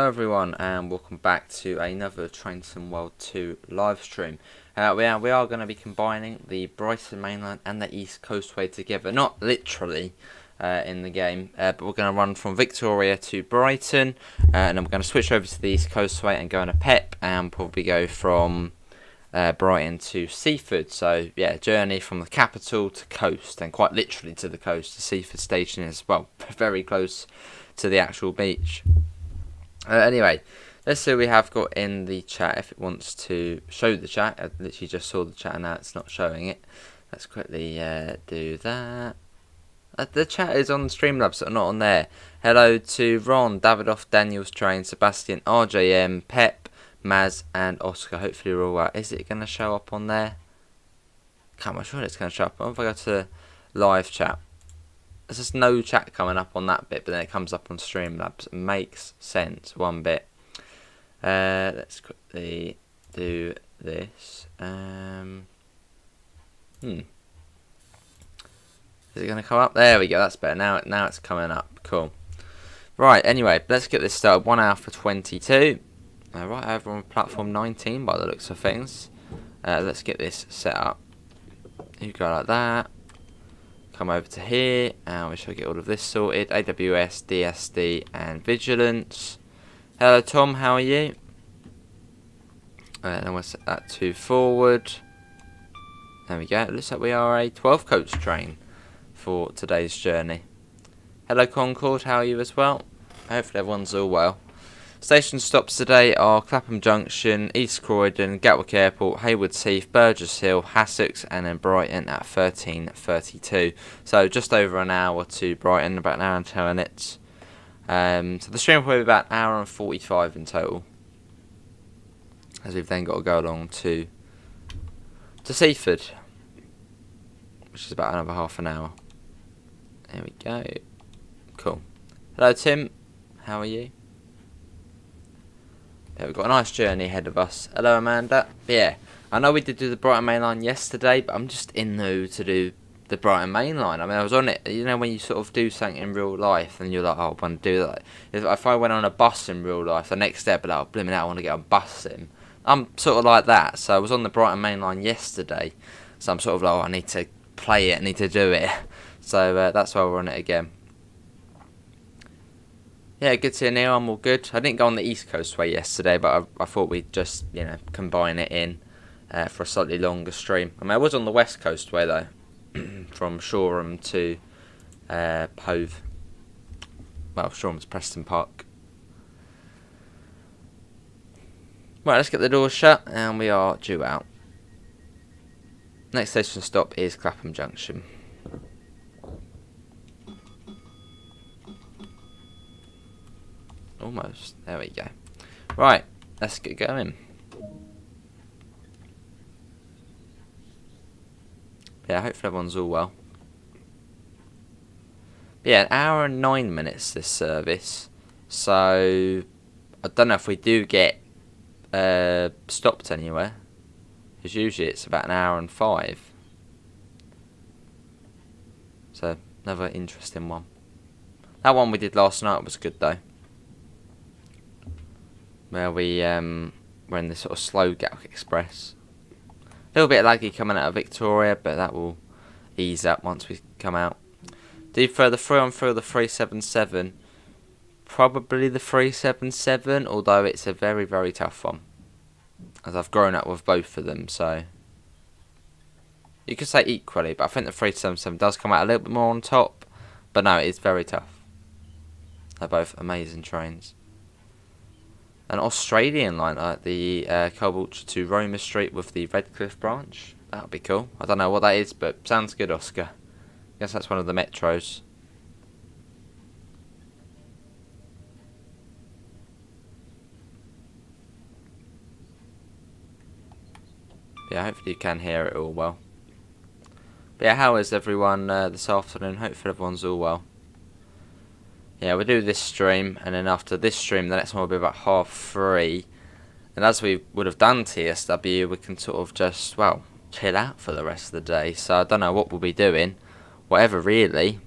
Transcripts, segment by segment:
Hello everyone and welcome back to another Train Sim World 2 live stream. We are going to be combining the Brighton Mainline and the East Coastway together, not literally in the game, but we're going to run from Victoria to Brighton, and then we're going to switch over to the East Coastway and go on a pep and probably go from Brighton to Seaford. So yeah, journey from the capital to coast, and quite literally to the coast. The Seaford station is, well, very close to the actual beach. Anyway, let's see what we have got in the chat. If it wants to show the chat, I literally just saw the chat and now it's not showing it. Let's quickly do that. The chat is on Streamlabs, but not on there. Hello to Ron, Davidoff, Daniel's Train, Sebastian, RJM, Pep, Maz and Oscar. Hopefully you're all right. Is it going to show up on there? I'm sure it's going to show up. What if I go to live chat? There's just no chat coming up on that bit, but then it comes up on Streamlabs. It makes sense, one bit. Let's quickly do this. Is it going to come up? There we go, that's better. Now it's coming up. Cool. Right, anyway, let's get this started. 1 hour for 22. Right over on platform 19 by the looks of things. Let's get this set up. You go like that. Come over to here, and we shall get all of this sorted. AWS, DSD, and Vigilance. Hello Tom, how are you? Then we'll set that to forward. There we go. It looks like we are a 12 coach train for today's journey. Hello Concord, how are you as well? Hopefully everyone's all well. Station stops today are Clapham Junction, East Croydon, Gatwick Airport, Haywards Heath, Burgess Hill, Hassocks, and then Brighton at 13:32. So just over an hour to Brighton, about an hour and 10 minutes. So the stream will be about an hour and 45 in total, as we've then got to go along to Seaford, which is about another half an hour. There we go. Cool. Hello Tim, how are you? Yeah, we've got a nice journey ahead of us. Hello Amanda. Yeah, I know we did do the Brighton Mainline yesterday, but I'm just in the mood to do the Brighton Mainline. I mean, I was on it, you know, when you sort of do something in real life and you're like, oh, I want to do that. If I went on a bus in real life, the next step, I'd be like, oh, blimmin' out, I want to get on a bus in. I'm sort of like that. So I was on the Brighton Mainline yesterday, so I'm sort of like, oh, I need to play it, I need to do it. So that's why we're on it again. Yeah, good to hear Neil, I'm all good. I didn't go on the East Coastway yesterday, but I thought we'd just, you know, combine it in for a slightly longer stream. I mean, I was on the West Coastway, though, from Shoreham to Hove. Well, Shoreham's Preston Park. Right, let's get the doors shut, and we are due out. Next station stop is Clapham Junction. Almost. There we go. Right, let's get going. Yeah, hopefully everyone's all well. Yeah, an hour and 9 minutes this service. So, I don't know if we do get stopped anywhere. Because usually it's about an hour and 5. So, another interesting one. That one we did last night was good though. Where we were in this sort of slow Gatwick Express. A little bit laggy coming out of Victoria, but that will ease up once we come out. Do you prefer the 3-on-3 or the 377? Probably the 377, although it's a very, very tough one, as I've grown up with both of them, so you could say equally, but I think the 377 does come out a little bit more on top, but no, it's very tough. They're both amazing trains. An Australian line, like the Caboolture to Roma Street with the Redcliffe branch. That would be cool. I don't know what that is, but sounds good, Oscar. I guess that's one of the metros. Yeah, hopefully you can hear it all well. But yeah, how is everyone this afternoon? Hopefully everyone's all well. Yeah, we'll do this stream, and then after this stream, the next one will be about 3:30. And as we would have done TSW, we can sort of just, well, chill out for the rest of the day. So I don't know what we'll be doing. Whatever, really.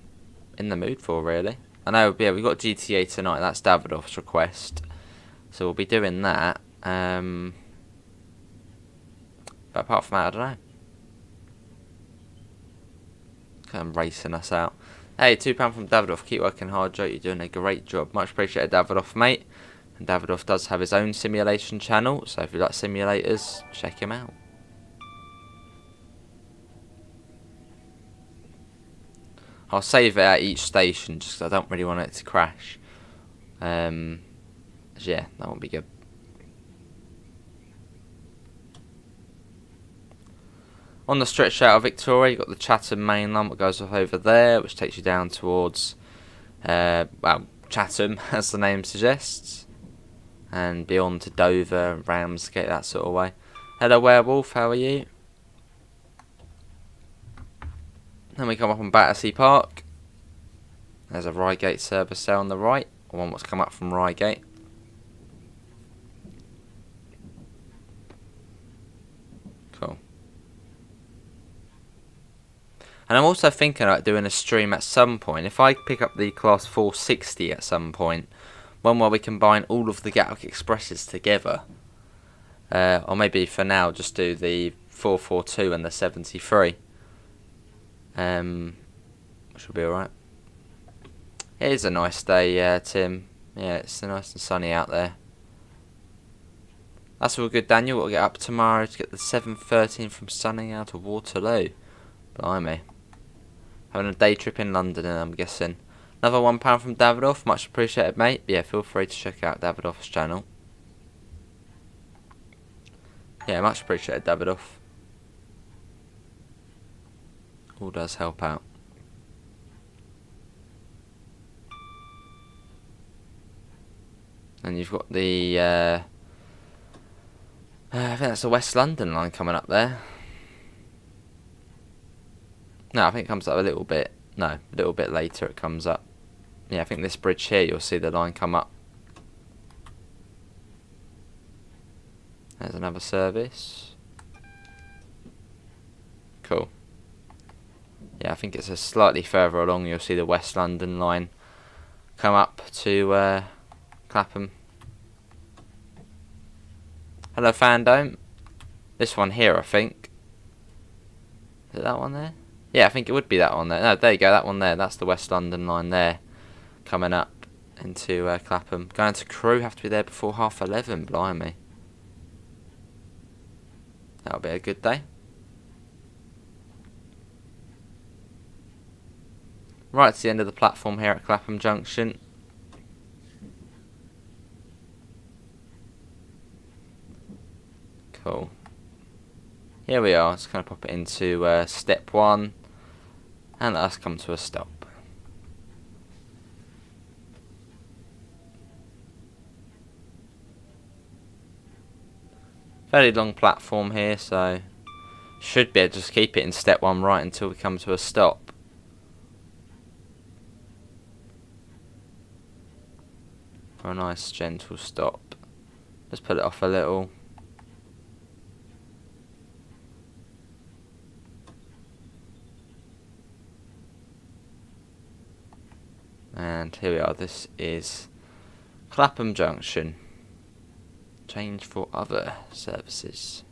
In the mood for, really. I know, yeah, we've got GTA tonight. That's Davidoff's request. So we'll be doing that. But apart from that, I don't know. Kind of racing us out. Hey, £2 from Davidoff. Keep working hard, Joe. You're doing a great job. Much appreciated, Davidoff, mate. And Davidoff does have his own simulation channel, so if you like simulators, check him out. I'll save it at each station just because I don't really want it to crash. Yeah, that won't be good. On the stretch out of Victoria, you've got the Chatham Mainline that goes off over there, which takes you down towards, well, Chatham, as the name suggests. And beyond to Dover and Ramsgate, that sort of way. Hello, Werewolf, how are you? Then we come up on Battersea Park. There's a Reigate service there on the right. One what's come up from Reigate. Cool. And I'm also thinking about doing a stream at some point. If I pick up the Class 460 at some point, one where we combine all of the Gatwick Expresses together. Or maybe for now just do the 442 and the 73. Which will be alright. It is a nice day, Tim. Yeah, it's nice and sunny out there. That's all good, Daniel. We'll get up tomorrow to get the 7:13 from Sunny out of Waterloo. Blimey. Having a day trip in London, I'm guessing. Another £1 from Davidoff. Much appreciated, mate. Yeah, feel free to check out Davidoff's channel. Yeah, much appreciated, Davidoff. All does help out. And you've got the I think that's the West London line coming up there. No, I think it comes up a little bit. No, a little bit later it comes up. Yeah, I think this bridge here you'll see the line come up. There's another service. Cool. Yeah, I think it's a slightly further along. You'll see the West London line come up to Clapham. Hello, Fandom. This one here, I think. Is it that one there? Yeah, I think it would be that one there. No, there you go, that one there. That's the West London line there. Coming up into Clapham. Going to Crewe, have to be there before 11:30, blimey. That'll be a good day. Right to the end of the platform here at Clapham Junction. Cool. Here we are. Just going to pop it into step 1 and let us come to a stop. Fairly long platform here, so should be able to just keep it in step 1 right until we come to a stop. For a nice gentle stop. Just put it off a little. And here we are, this is Clapham Junction. Change for other services.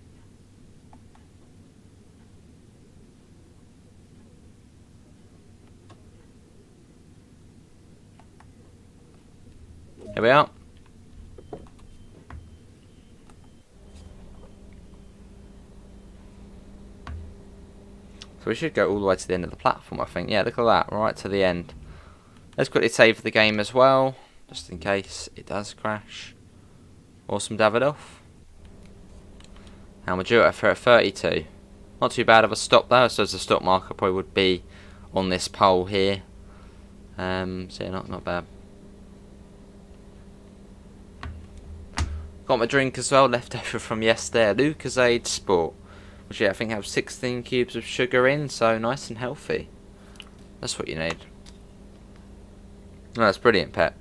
Here we are. So we should go all the way to the end of the platform, I think. Yeah, look at that, right to the end. Let's quickly save the game as well, just in case it does crash. Awesome, Davidoff. And we're due at 32. Not too bad of a stop though, so the stop marker probably would be on this pole here. So yeah, not bad. Got my drink as well, left over from yesterday, Lucozade Sport. Which yeah, I think has 16 cubes of sugar in, so nice and healthy. That's what you need. No, that's brilliant, Pet.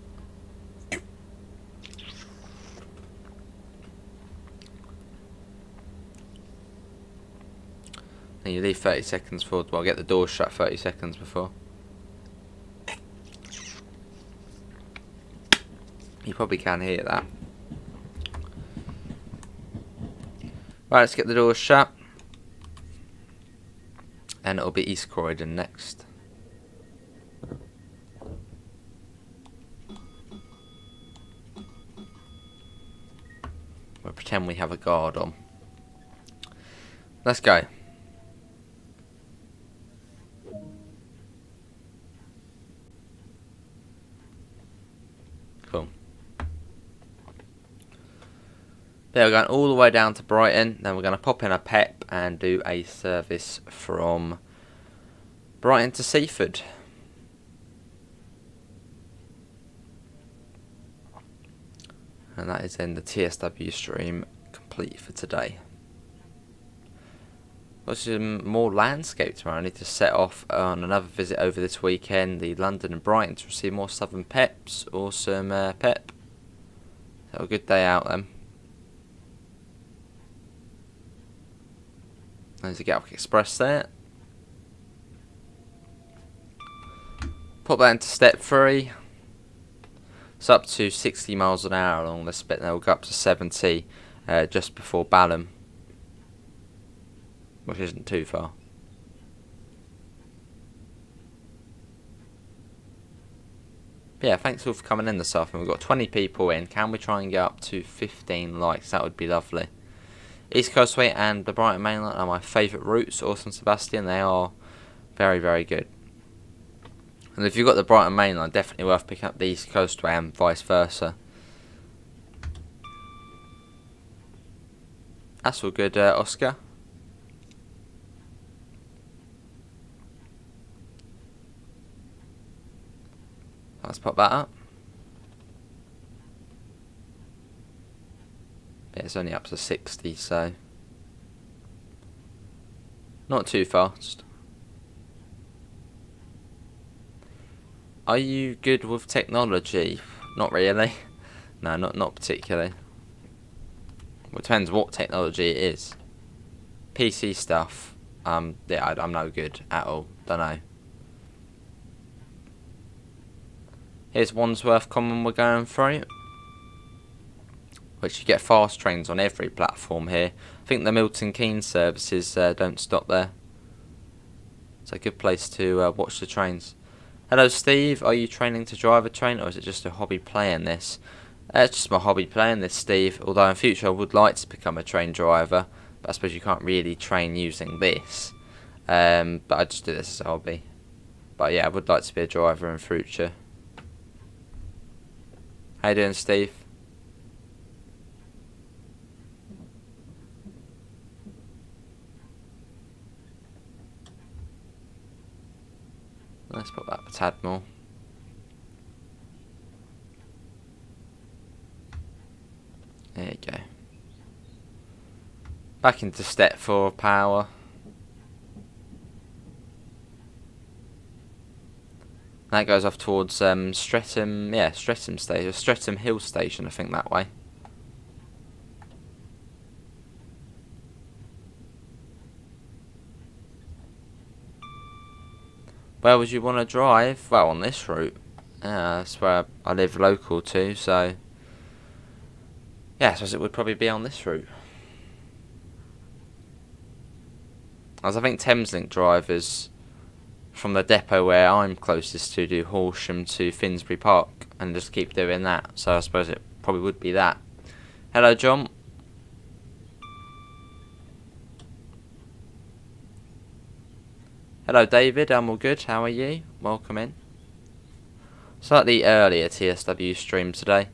And you leave 30 seconds for, well, get the door shut 30 seconds before. You probably can hear that. Right, let's get the doors shut. And it'll be East Croydon next. We'll pretend we have a guard on. Let's go. Cool. There, we're going all the way down to Brighton. Then we're going to pop in a pep and do a service from Brighton to Seaford. And that is then the TSW stream complete for today. Got some more landscape tomorrow. I need to set off on another visit over this weekend, the London and Brighton, to receive more southern peps or some pep. So a good day out then. There's a Gatwick Express there. Put that into step 3. It's up to 60 miles an hour along this bit. Then we'll go up to 70 just before Balham, which isn't too far. But yeah, thanks all for coming in this afternoon. We've got 20 people in. Can we try and get up to 15 likes? That would be lovely. East Coastway and the Brighton Mainline are my favourite routes. Awesome, Sebastian. They are very, very good. And if you've got the Brighton Mainline, definitely worth picking up the East Coastway and vice versa. That's all good, Oscar. Let's pop that up. Yeah, it's only up to 60, so not too fast. Are you good with technology? Not really. No, not particularly. Well, it depends what technology it is. PC stuff, yeah, I'm no good at all. Don't know. Here's Wandsworth Common we're going through, which you get fast trains on every platform here. I think the Milton Keynes services don't stop there. It's a good place to watch the trains. Hello Steve, are you training to drive a train or is it just a hobby playing this? It's just my hobby playing this, Steve, although in future I would like to become a train driver, but I suppose you can't really train using this. But I just do this as a hobby. But yeah, I would like to be a driver in future. How you doing, Steve? Let's put that a tad more. There you go. Back into step 4 power. That goes off towards Streatham, yeah, Streatham Station, Streatham Hill Station, I think that way. Where would you want to drive? Well, on this route. That's where I live local to, so yeah, I suppose it would probably be on this route. As I think Thameslink drivers from the depot where I'm closest to do Horsham to Finsbury Park and just keep doing that, so I suppose it probably would be that. Hello John. Hello David, I'm all good, how are you? Welcome in. Slightly earlier TSW stream today.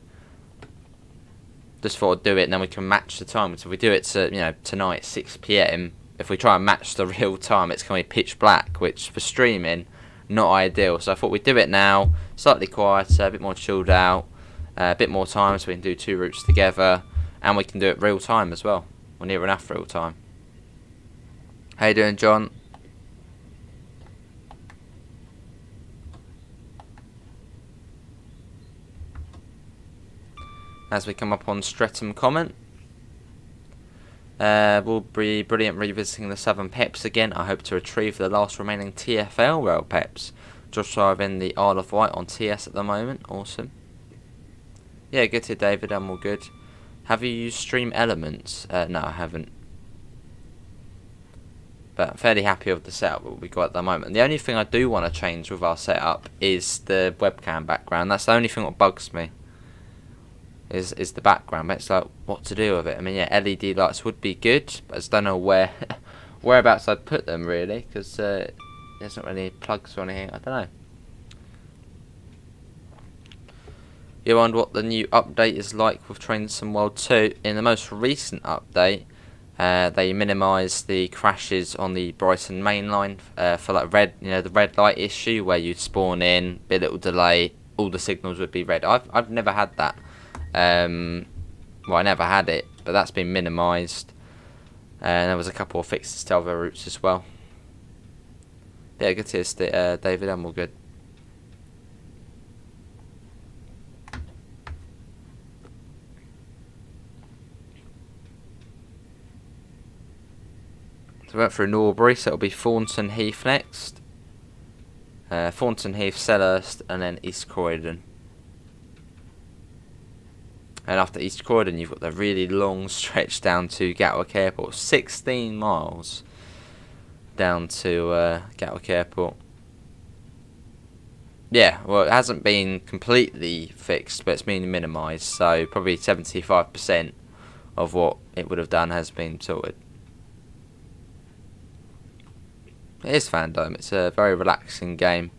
Just thought I'd do it and then we can match the time. So if we do it to, tonight 6 PM, if we try and match the real time it's going to be pitch black, which for streaming, not ideal. So I thought we'd do it now, slightly quieter, a bit more chilled out, a bit more time so we can do 2 routes together and we can do it real time as well. We're near enough real time. How you doing John? As we come up on Streatham Common, we'll be brilliant revisiting the Southern Peps again. I hope to retrieve the last remaining TfL rail Peps. Just driving the Isle of Wight on TS at the moment. Awesome. Yeah, good to David. I'm all good. Have you used Stream Elements? No, I haven't. But I'm fairly happy with the setup that we got at the moment. The only thing I do want to change with our setup is the webcam background. That's the only thing that bugs me. Is the background. But it's like, what to do with it? I mean, yeah, LED lights would be good, but I just don't know whereabouts I'd put them really, because there's not really plugs or anything. I don't know. You wonder what the new update is like with Train Sim World 2. In the most recent update, they minimised the crashes on the Brighton Mainline for like the red light issue where you'd spawn in, be a little delay, all the signals would be red. I've never had that. Well, I never had it, but that's been minimised. And there was a couple of fixes to other routes as well. Yeah, good to hear, David. I'm all good. So we went through Norbury, so it'll be Thornton Heath next. Thornton Heath, Selhurst, and then East Croydon. And after East Croydon, you've got the really long stretch down to Gatwick Airport. 16 miles down to Gatwick Airport. Yeah, well, it hasn't been completely fixed, but it's been minimised. So probably 75% of what it would have done has been sorted. It is Fandom. It's a very relaxing game.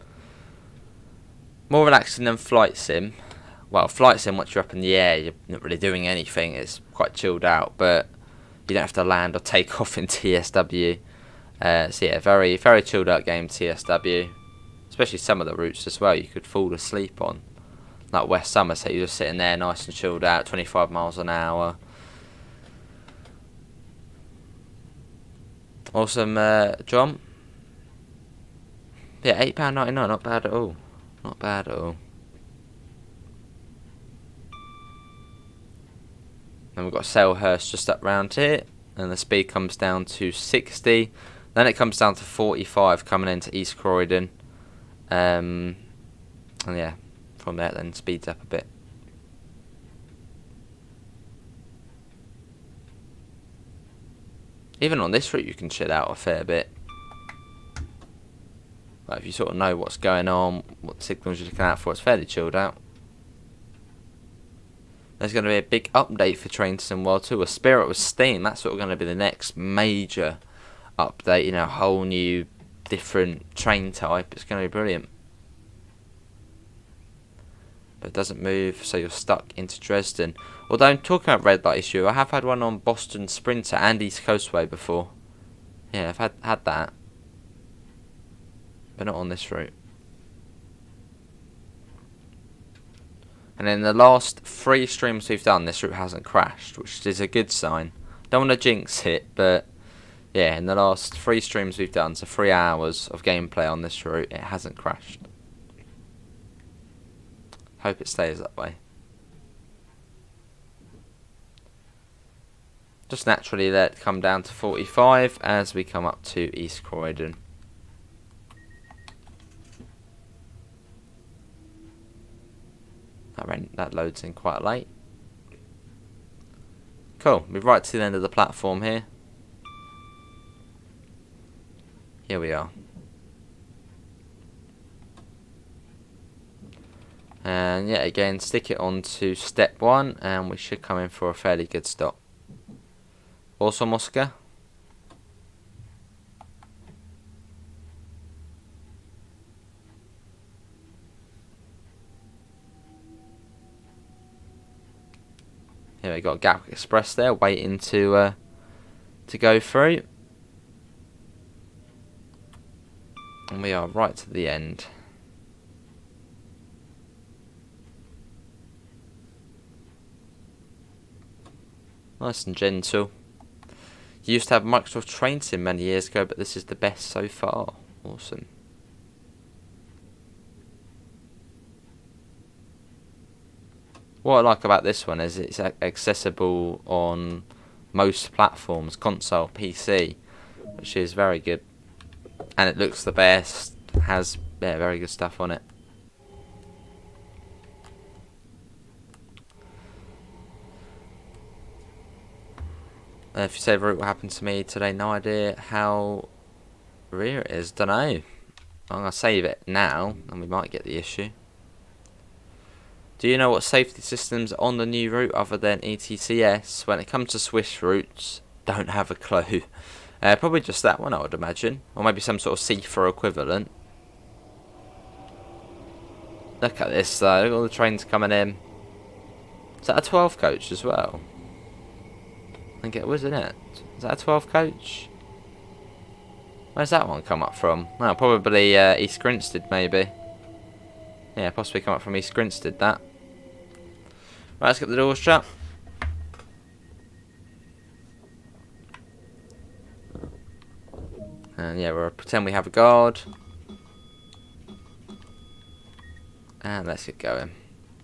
More relaxing than Flight Sim. Well, Flight Sim, once you're up in the air, you're not really doing anything. It's quite chilled out, but you don't have to land or take off in TSW. So yeah, very, very chilled out game, TSW. Especially some of the routes as well, you could fall asleep on. Like West Somerset, you're just sitting there nice and chilled out, 25 miles an hour. Awesome, John. Yeah, £8.99, not bad at all. Not bad at all. Then we've got Selhurst just up round here, and the speed comes down to 60. Then it comes down to 45 coming into East Croydon. And yeah, from there then speeds up a bit. Even on this route you can chill out a fair bit. Like if you sort of know what's going on, what signals you're looking out for, it's fairly chilled out. There's going to be a big update for Train Sim World 2. A Spirit with Steam, that's sort of going to be the next major update. You know, a whole new, different train type. It's going to be brilliant. But it doesn't move, so you're stuck into Dresden. Although I'm talking about red light issue, I have had one on Boston Sprinter and East Coastway before. Yeah, I've had that. But not on this route. And in the last 3 streams we've done, this route hasn't crashed, which is a good sign. Don't want to jinx it, but yeah, in the last 3 streams we've done, so 3 hours of gameplay on this route, it hasn't crashed. Hope it stays that way. Just naturally let it come down to 45 as we come up to East Croydon. That loads in quite late. Cool, we're right to the end of the platform here. Here we are. And yeah, again, stick it on to step 1 and we should come in for a fairly good stop. Awesome, Oscar. Here we got Gatwick Express there, waiting to go through. And we are right to the end. Nice and gentle. You used to have Microsoft Train Sim many years ago, but this is the best so far. Awesome. What I like about this one is it's accessible on most platforms, console, PC, which is very good. And it looks the best, has very good stuff on it. If you say route what happened to me today, no idea how rear it is, don't know. I'm going to save it now, and we might get the issue. Do you know what safety systems are on the new route other than ETCS? When it comes to Swiss routes, don't have a clue. Probably just that one, I would imagine. Or maybe some sort of C4 equivalent. Look at this though, look at all the trains coming in. Is that a 12 coach as well? I think it was, isn't it? Is that a 12 coach? Where's that one come up from? Well, probably East Grinstead, maybe. Yeah, possibly come up from East Grinstead, that. Right, let's get the doors shut. And yeah, we'll pretend we have a guard. And let's get going.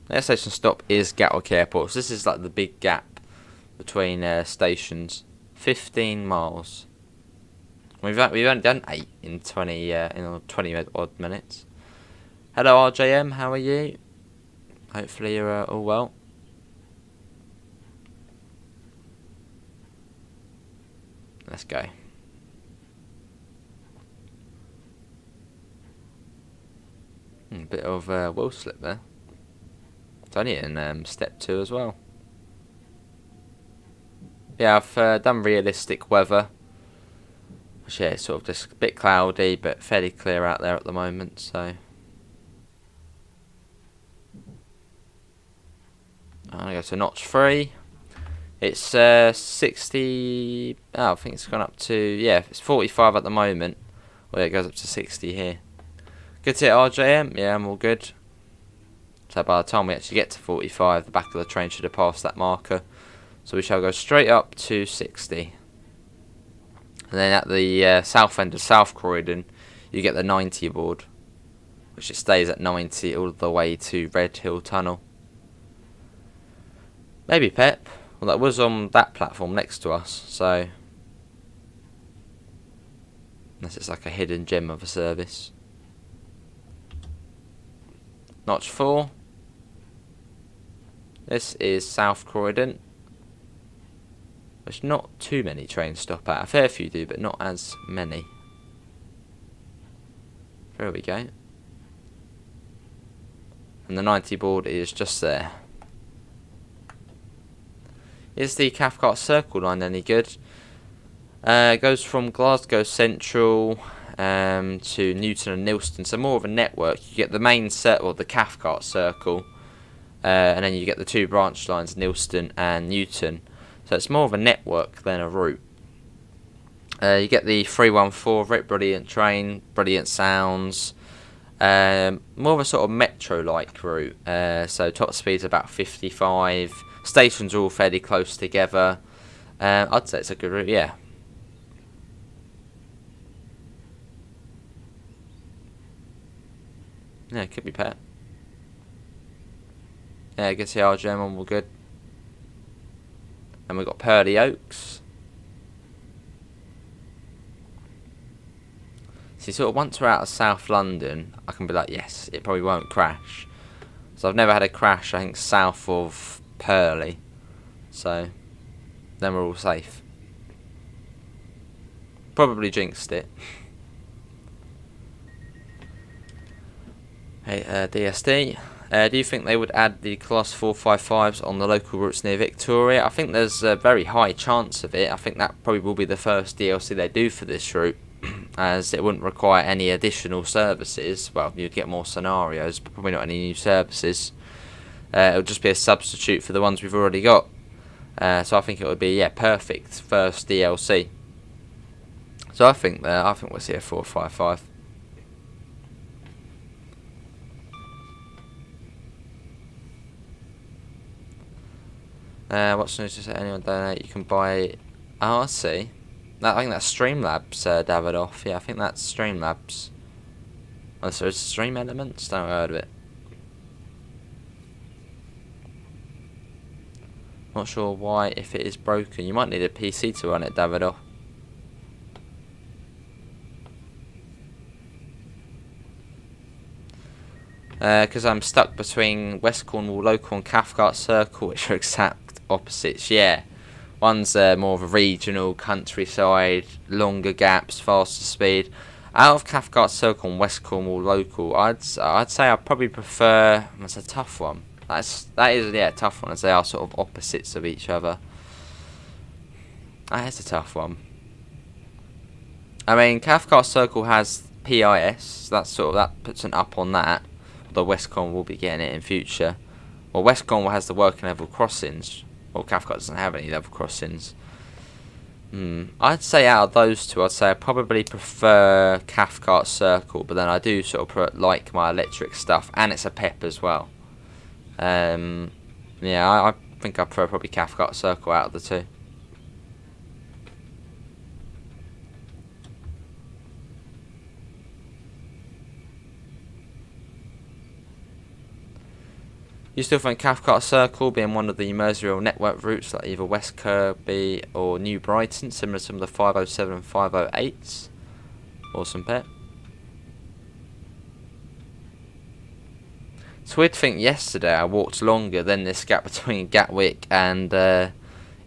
Next station stop is Gatwick Airport. So this is like the big gap between stations. 15 miles. We've only done 8 in 20 odd minutes. Hello RJM, how are you? Hopefully you're all well. Let's go. A bit of wheel slip there. It's only in step 2 as well. Yeah, I've done realistic weather. Which, yeah, it's sort of just a bit cloudy, but fairly clear out there at the moment, so. I'm going to go to notch 3. It's 60. Oh, I think it's gone up to, yeah, it's 45 at the moment. Well, yeah, it goes up to 60 here. Good to hit RJM. Yeah, I'm all good. So by the time we actually get to 45, the back of the train should have passed that marker. So we shall go straight up to 60. And then at the south end of South Croydon, you get the 90 board, which it stays at 90 all the way to Red Hill Tunnel. Maybe Pep. Well, that was on that platform next to us, so unless it's like a hidden gem of a service. Notch 4. This is South Croydon. There's not too many trains stop at. A fair few do, but not as many. There we go. And the 90 board is just there. Is the Cathcart Circle line any good? It goes from Glasgow Central to Newton and Nilston, so more of a network. You get the main circle, the Cathcart Circle, and then you get the 2 branch lines, Nilston and Newton. So it's more of a network than a route. You get the 314, very brilliant train, brilliant sounds. More of a sort of metro-like route. So top speed's about 55. Stations are all fairly close together. I'd say it's a good route, yeah. Yeah, it could be Pet. Yeah, I guess the RGM one will good. And we've got Purley Oaks. See, sort of once we're out of South London, I can be like, yes, it probably won't crash. So I've never had a crash, I think, south of Purley. So then we're all safe. Probably jinxed it. Hey, DSD. Do you think they would add the Class 455s on the local routes near Victoria? I think there's a very high chance of it. I think that probably will be the first DLC they do for this route, as it wouldn't require any additional services. Well, you'd get more scenarios, but probably not any new services. It would just be a substitute for the ones we've already got. So I think it would be, yeah, perfect first DLC. So I think we'll see a 455. What's news to say? Anyone donate? You can buy. Oh, I see. I think that's Streamlabs, Davidoff. Yeah, I think that's Streamlabs. Oh, so it's Stream Elements? Don't know, heard of it. Not sure why, if it is broken. You might need a PC to run it, Davidoff. Because I'm stuck between West Cornwall Local and Cathcart Circle, which are exact opposites. Yeah, one's more of a regional, countryside, longer gaps, faster speed. Out of Cathcart Circle and West Cornwall Local, I'd say I probably prefer. That's a tough one. That is a tough one, as they are sort of opposites of each other. That is a tough one. I mean, Cathcart Circle has PIS, so that puts an up on that. Although West Cornwall will be getting it in future. Well, West Cornwall has the working level crossings. Well, Cathcart doesn't have any level crossings. I'd say out of those two, I'd say I probably prefer Cathcart Circle, but then I do sort of like my electric stuff, and it's a PEP as well. Yeah, I think I prefer probably Cathcart Circle out of the two. You still think Cathcart Circle being one of the Merseyrail network routes, like either West Kirby or New Brighton, similar to some of the 507 and 508s? Awesome, Pet. It's weird to think yesterday I walked longer than this gap between Gatwick and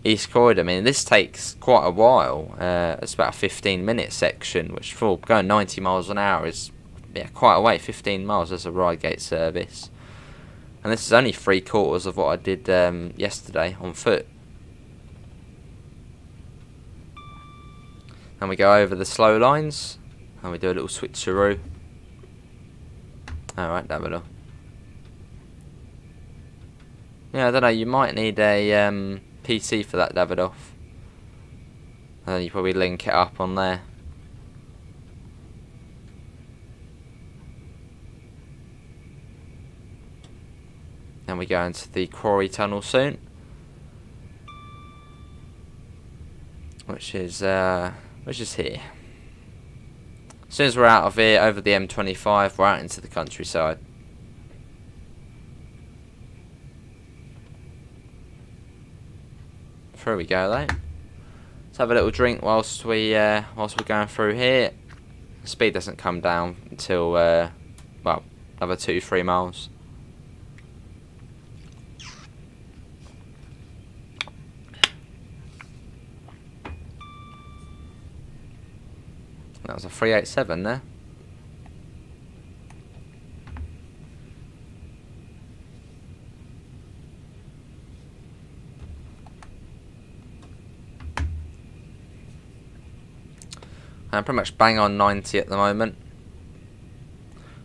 East Croydon. I mean, this takes quite a while. It's about a 15-minute section, which for going 90 miles an hour is quite a way. 15 miles as a Reigate service. And this is only 3/4 of what I did yesterday on foot. And we go over the slow lines, and we do a little switcheroo. Alright, Davido. Yeah, I don't know, you might need a PC for that, Davidoff. And then you probably link it up on there. And we go into the Quarry Tunnel soon, which is here. As soon as we're out of here, over the M25, we're out into the countryside. Through we go, though. Let's have a little drink whilst we're going through here. The speed doesn't come down until well, another 2-3 miles. That was a 387 there. I'm pretty much bang on 90 at the moment.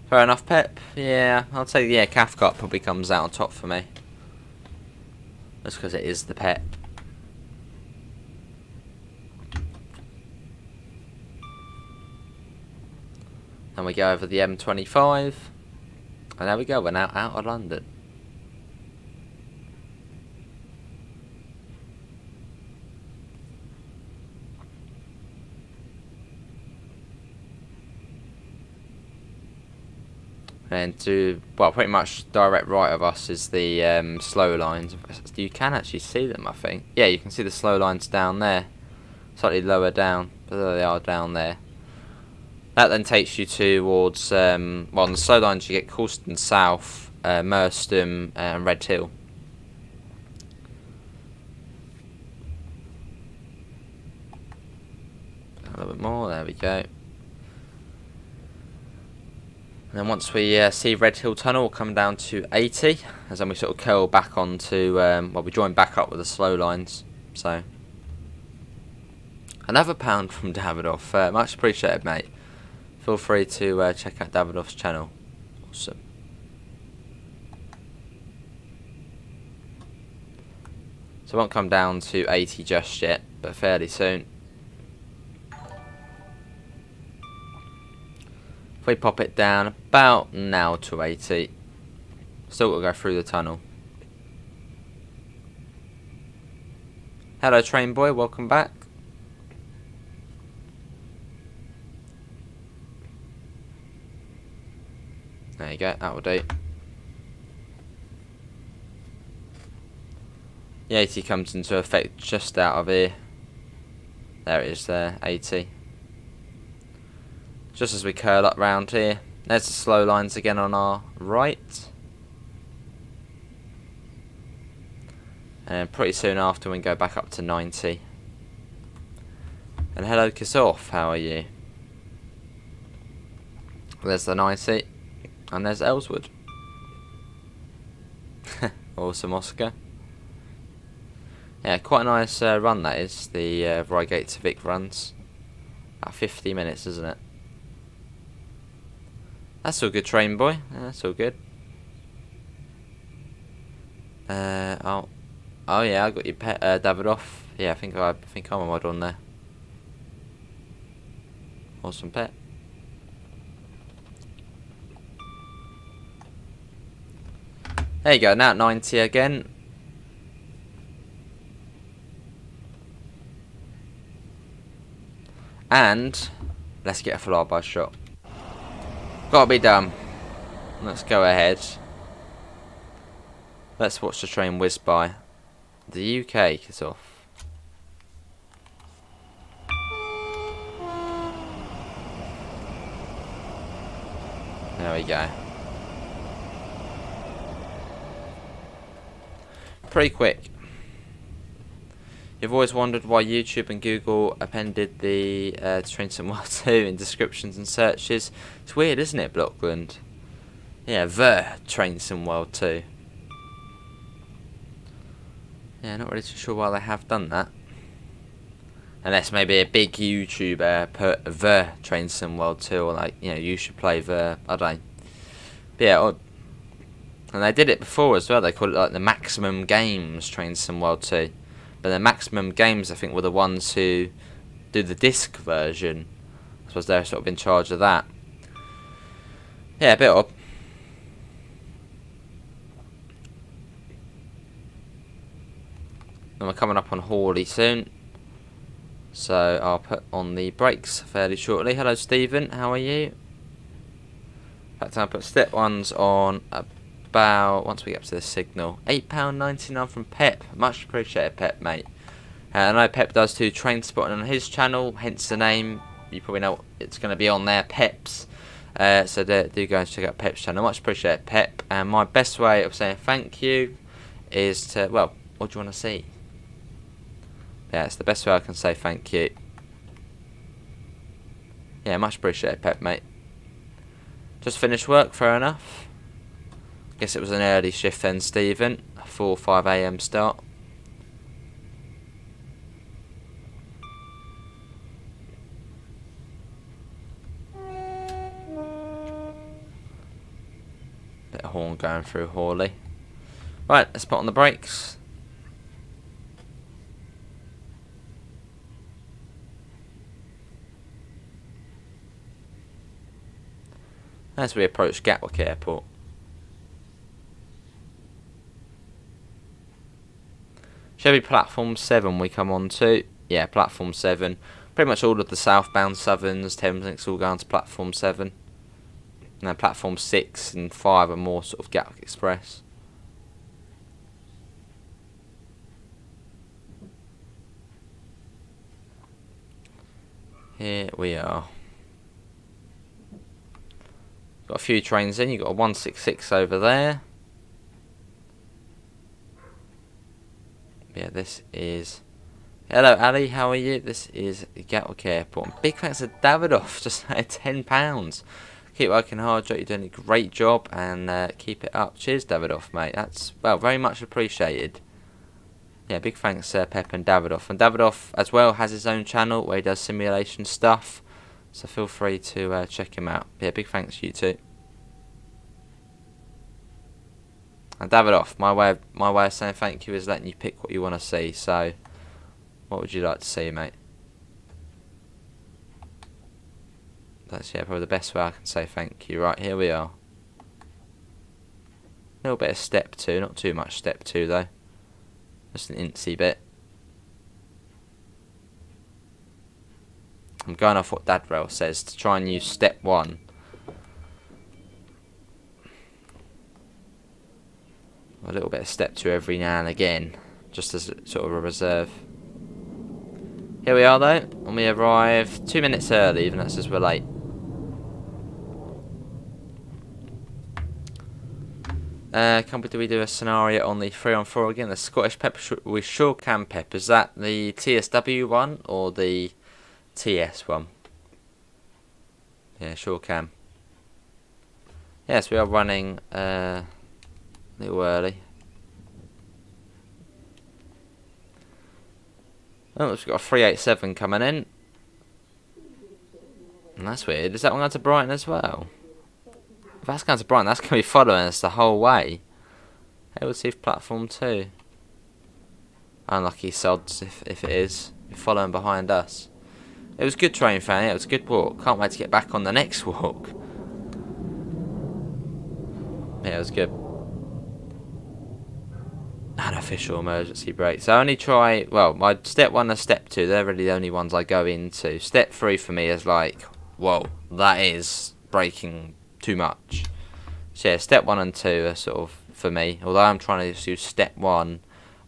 Fair enough, Pep. Yeah, I'd say Cathcart probably comes out on top for me. Just because it is the Pep. And we go over the M25, and there we go, we're now out of London. And pretty much direct right of us is the slow lines. You can actually see them, I think. Yeah, you can see the slow lines down there, slightly lower down, but there they are down there. That then takes you towards, on the slow lines you get Coulston South, Merstham and Red Hill. A little bit more, there we go. And then once we see Red Hill Tunnel, we'll come down to 80, as then we sort of curl back onto, we join back up with the slow lines. So, another pound from Davidoff, much appreciated, mate. Feel free to check out Davidoff's channel. Awesome. So I won't come down to 80 just yet, but fairly soon. If we pop it down about now to 80, still got to go through the tunnel. Hello train boy, welcome back. There you go, that will do. The 80 comes into effect just out of here. There it is there, 80. Just as we curl up round here. There's the slow lines again on our right. And pretty soon after we can go back up to 90. And hello Kisoff, how are you? There's the 90, and there's Ellswood. Awesome, Oscar. Yeah, quite a nice run that is, the Reigate to Vic runs. About 50 minutes, isn't it? That's all good, train boy. Yeah, that's all good. Oh yeah, I got your pet, Davidoff. Yeah, I think I'm a mod on there. Awesome pet. There you go, now at 90 again. And let's get a flyby shot. Gotta be done. Let's go ahead. Let's watch the train whiz by. The UK is off. There we go. Pretty quick. You've always wondered why YouTube and Google appended the Train Sim World 2 in descriptions and searches. It's weird, isn't it, Blockland? Yeah, the Train Sim World 2. Yeah, not really too sure why they have done that. Unless maybe a big YouTuber put the Train Sim World 2, or like, you know, you should play the, I don't know. But yeah, and they did it before as well. They called it like the Maximum Games Train Sim World 2. But the Maximum Games, I think, were the ones who do the disc version. I suppose they're sort of in charge of that. Yeah, a bit odd. And we're coming up on Hawley soon, so I'll put on the brakes fairly shortly. Hello Stephen, how are you? In fact, I'll put step ones on about, once we get to the signal. £8.99 from Pep, much appreciated Pep, mate. I know Pep does do train spotting on his channel, hence the name. You probably know it's going to be on there, Peps. So do go and check out Pep's channel, much appreciated Pep. And my best way of saying thank you is to, well, what do you want to see? Yeah, it's the best way I can say thank you. Yeah, much appreciated, Pep, mate. Just finished work, fair enough. Guess it was an early shift then, Stephen. 4 or 5 AM start. Bit of horn going through Hawley. Right, let's put on the brakes. As we approach Gatwick Airport. Should be platform 7 we come on to. Yeah, platform 7. Pretty much all of the southbound Southerns, Thameslink all going to platform 7. And then platform 6 and 5 are more sort of Gatwick Express. Here we are. Got a few trains in. You've got a 166 over there. Yeah, this is... Hello, Ali. How are you? This is Gatwick Airport. Big thanks to Davidoff. Just £10. Keep working hard, Joe. You're doing a great job. And keep it up. Cheers, Davidoff, mate. That's, well, very much appreciated. Yeah, big thanks, Pep and Davidoff. And Davidoff, as well, has his own channel where he does simulation stuff. So feel free to check him out. Yeah, big thanks to you too. And Davidoff, my way of saying thank you is letting you pick what you want to see. So, what would you like to see, mate? That's, yeah, probably the best way I can say thank you. Right, here we are. A little bit of step 2, not too much step 2 though. Just an incy bit. I'm going off what Dadrail says to try and use step 1. A little bit of step 2 every now and again, just as sort of a reserve. Here we are though, and we arrive 2 minutes early, even that's as we're late. Do we do a scenario on the 3-on-4 again? The Scottish Pep, we sure can, Pep. Is that the TSW one or the TS one? Yeah, sure can. Yes, we are running a little early. Oh, we've got a 387 coming in. And that's weird. Is that one going to Brighton as well? If that's going to Brighton, that's going to be following us the whole way. Hayward Heath platform 2. Unlucky sods if it is. You're following behind us. It was good train fan, yeah, it was a good walk. Can't wait to get back on the next walk. Yeah, it was good. Unofficial emergency brake. So I only try, well, my step 1 and step 2, they're really the only ones I go into. Step 3 for me is like, whoa, that is braking too much. So yeah, step 1 and 2 are sort of for me. Although I'm trying to just use step 1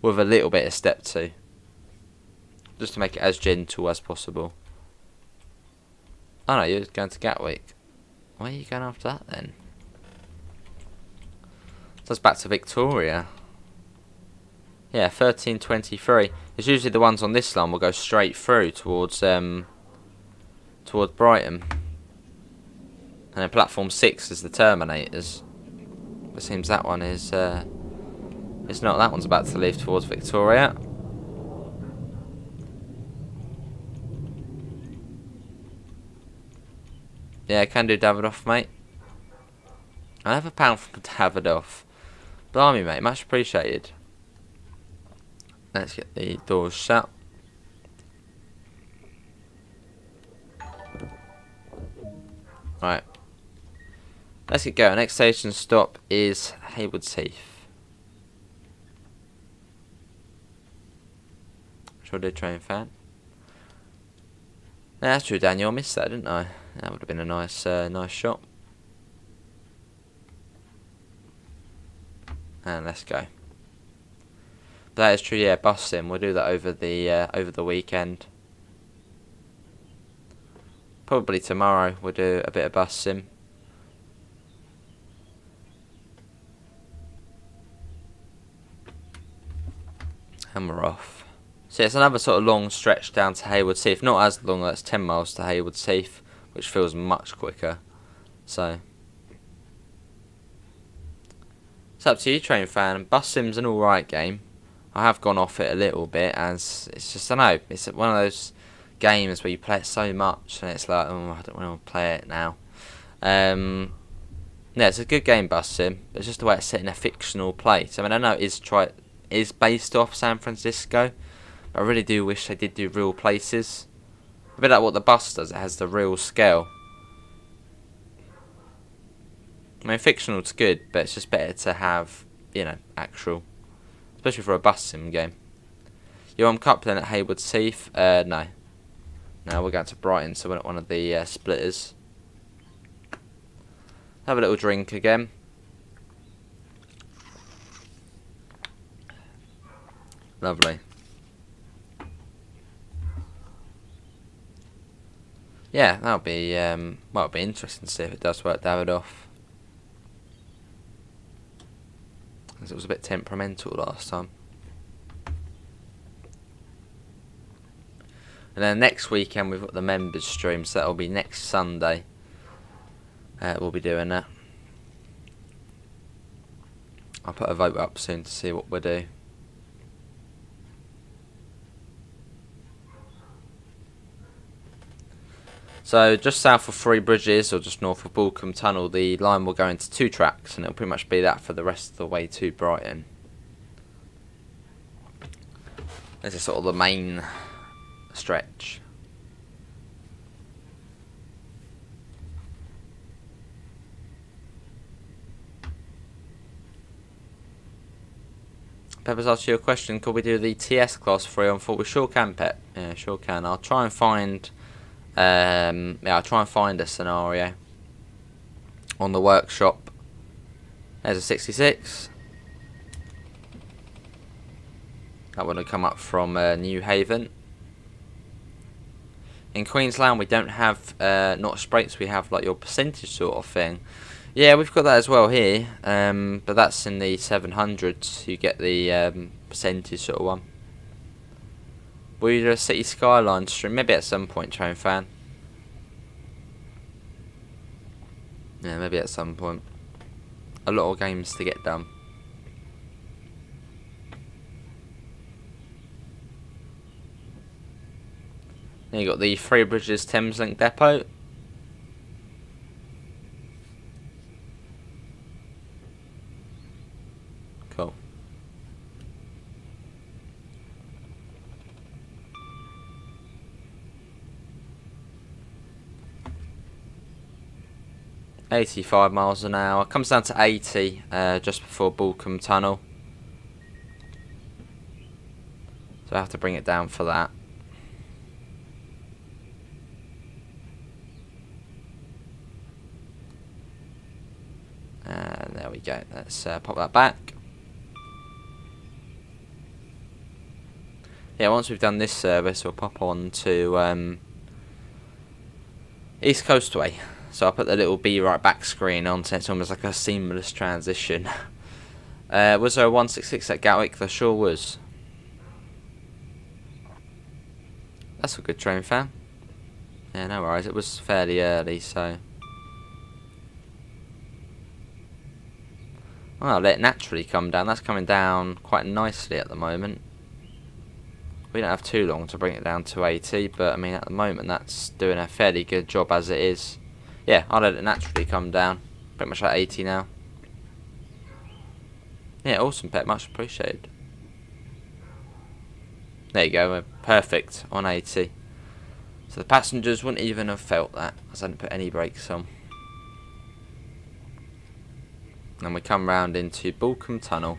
with a little bit of step 2. Just to make it as gentle as possible. Oh no, you're going to Gatwick. Where are you going after that then? So it's back to Victoria. Yeah, 1323. It's usually the ones on this line will go straight through towards Brighton. And then platform 6 is the Terminators. It seems that one is it's not. That one's about to leave towards Victoria. Yeah, can do Davidoff, mate. I have £1 from Davidoff. Blimey, mate, much appreciated. Let's get the doors shut. Right. Let's get going. Next station stop is Hayward Heath. Sure did train fan. Yeah, that's true, Daniel. I missed that, didn't I? That would have been a nice, nice shot. And let's go. But that is true. Yeah, bus sim. We'll do that over the weekend. Probably tomorrow we'll do a bit of bus sim. And we're off. So it's another sort of long stretch down to Hayward Heath. Not as long, that's 10 miles to Hayward Heath, which feels much quicker. So it's up to you, train fan. Bus sim's an alright game. I have gone off it a little bit, as it's just, I don't know, it's one of those games where you play it so much and it's like, oh, I don't want to play it now. Yeah, it's a good game, bus sim. It's just the way it's set in a fictional place. I mean, I know it is based off San Francisco. I really do wish they did do real places. A bit like what the bus does, it has the real scale. I mean, fictional's good, but it's just better to have, you know, actual. Especially for a bus sim game. Yo, I'm coupling at Hayward Heath. No. No, we're going to Brighton, so we're not one of the splitters. Have a little drink again. Lovely. Yeah, that'll be well, it'll be interesting to see if it does work Davidoff. Because it was a bit temperamental last time. And then next weekend we've got the members stream, so that'll be next Sunday. We'll be doing that. I'll put a vote up soon to see what we'll do. So just south of Three Bridges, or just north of Balcombe Tunnel, the line will go into 2 tracks, and it'll pretty much be that for the rest of the way to Brighton. This is sort of the main stretch. Pepper's asked you a question, could we do the TS class 3 on 4? We sure can, Pep. Yeah, sure can. I'll try and find I'll try and find a scenario on the workshop. There's a 66. That one will come up from New Haven. In Queensland we don't have notch brakes, we have like your percentage sort of thing. Yeah, we've got that as well here, but that's in the 700s, you get the percentage sort of one. Will you do a City Skyline stream? Maybe at some point, train fan. Yeah, maybe at some point. a lot of games to get done. Then you got the Three Bridges Thameslink Depot. Cool. $85 miles an hour. Comes down to 80 just before Bullcombe Tunnel. So I have to bring it down for that. And there we go. Let's pop that back. Yeah, once we've done this service, we'll pop on to East Coastway. So I'll put the little Be Right Back screen on, so it's almost like a seamless transition. Was there a 166 at Gatwick? There sure was. That's a good train, fam. Yeah, no worries. It was fairly early, so. Well, I'll let it naturally come down. That's coming down quite nicely at the moment. We don't have too long to bring it down to 80, but I mean at the moment that's doing a fairly good job as it is. Yeah, I'll let it naturally come down. Pretty much at 80 now. Yeah, awesome pet, much appreciated. There you go, we're perfect on 80. So the passengers wouldn't even have felt that, as I didn't put any brakes on. And we come round into Bullcombe Tunnel.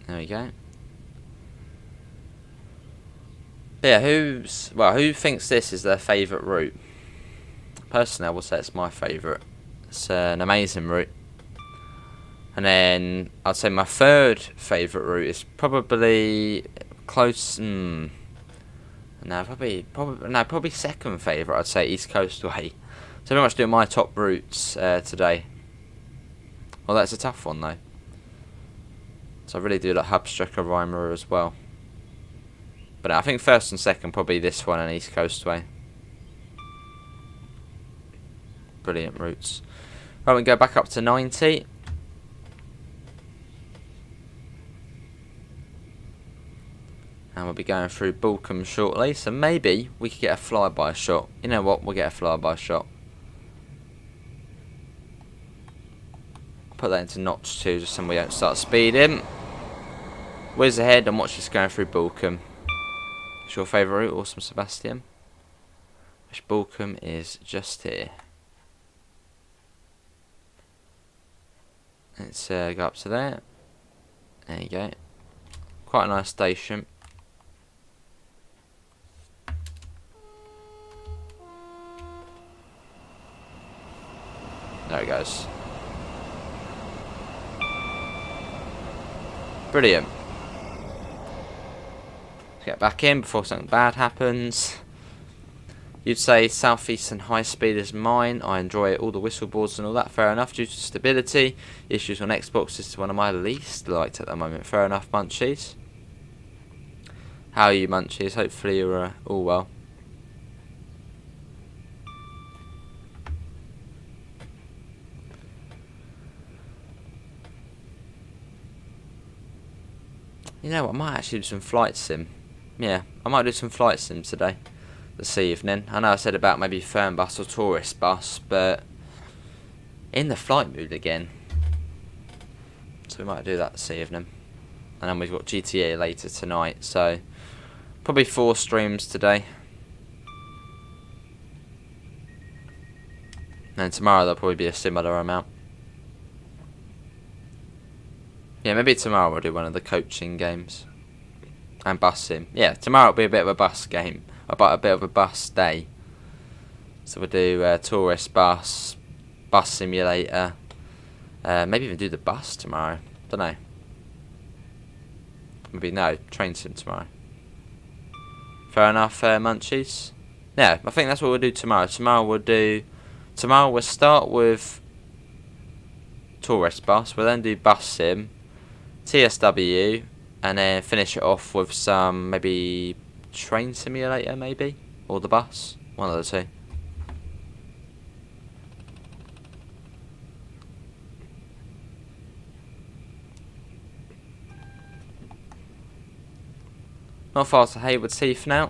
There we go. Yeah, who thinks this is their favourite route? Personally, I would say it's my favourite. It's an amazing route. And then I'd say my third favourite route is probably close. No, probably second favourite. I'd say East Coastway. So pretty much doing my top routes today. Well, that's a tough one though. So I really do like Hubstrucker Rhymer as well. But I think first and second probably this one and East Coastway. Brilliant routes. Right, we go back up to 90. And we'll be going through Bullcombe shortly. So maybe we could get a flyby shot. You know what? We'll get a flyby shot. Put that into notch 2 just so we don't start speeding. Whiz ahead and watch this going through Bullcombe. It's your favourite route, awesome Sebastian. Which Bullcombe is just here. Let's go up to there. There you go. Quite a nice station. There it goes. Brilliant. Let's get back in before something bad happens. You'd say Southeastern High Speed is mine. I enjoy it, all the whistle boards and all that. Fair enough. Due to stability, issues on Xbox, this is one of my least liked at the moment. Fair enough, Munchies. How are you, Munchies? Hopefully you're all well. You know what, I might actually do some flight sim. Yeah, I might do some flight sim today, this evening. I know I said about maybe firm bus or tourist bus, but in the flight mood again. So we might do that this evening. And then we've got GTA later tonight, so probably 4 streams today. And then tomorrow there'll probably be a similar amount. Yeah, maybe tomorrow we'll do one of the coaching games. And bus sim. Yeah, tomorrow will be a bit of a bus game. About a bit of a bus day. So we'll do tourist bus, bus simulator. Maybe even do the bus tomorrow. Don't know. Maybe no, train sim tomorrow. Fair enough, Munchies. Yeah, I think that's what we'll do tomorrow. Tomorrow we'll start with tourist bus. We'll then do bus sim, TSW, and then finish it off with some maybe train simulator, maybe, or the bus, one of the two. Not far to Hayward Heath now.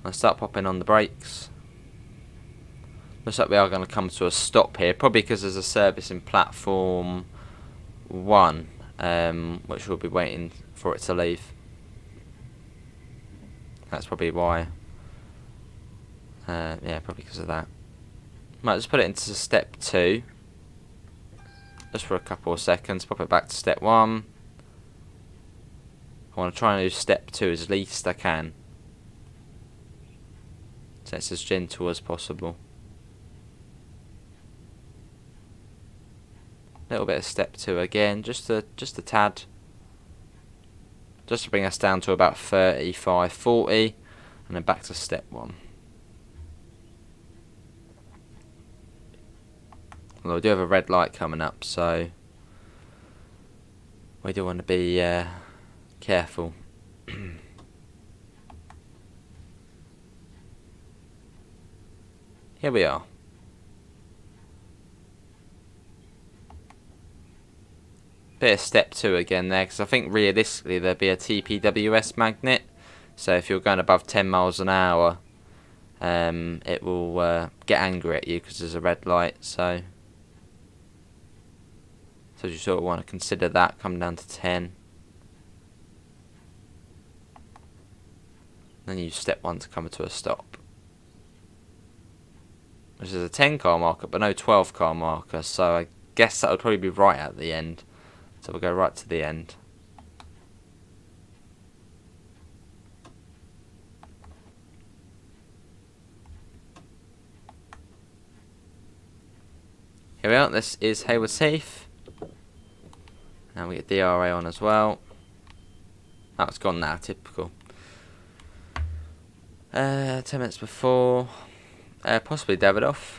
I'll start popping on the brakes. Looks like we are going to come to a stop here, probably because there's a service in platform 1, which we'll be waiting for it to leave. That's probably why. Yeah, probably because of that. Might just put it into step 2, just for a couple of seconds. Pop it back to step 1. I want to try and do step 2 as least I can, so it's as gentle as possible. A little bit of step 2 again, just a tad, just to bring us down to about 35, 40, and then back to step 1. Although we do have a red light coming up, so we do want to be careful. Here we are. Bit of step 2 again there, because I think realistically there'd be a TPWS magnet, so if you're going above 10 miles an hour, it will get angry at you because there's a red light, so you sort of want to consider that, come down to 10. Then use step 1 to come to a stop. Which is a 10 car marker, but no 12 car marker, so I guess that would probably be right at the end. So we'll go right to the end. Here we are, this is Hayward Heath. Now we get DRA on as well. Oh, it's gone now, typical. 10 minutes before, possibly Davidoff.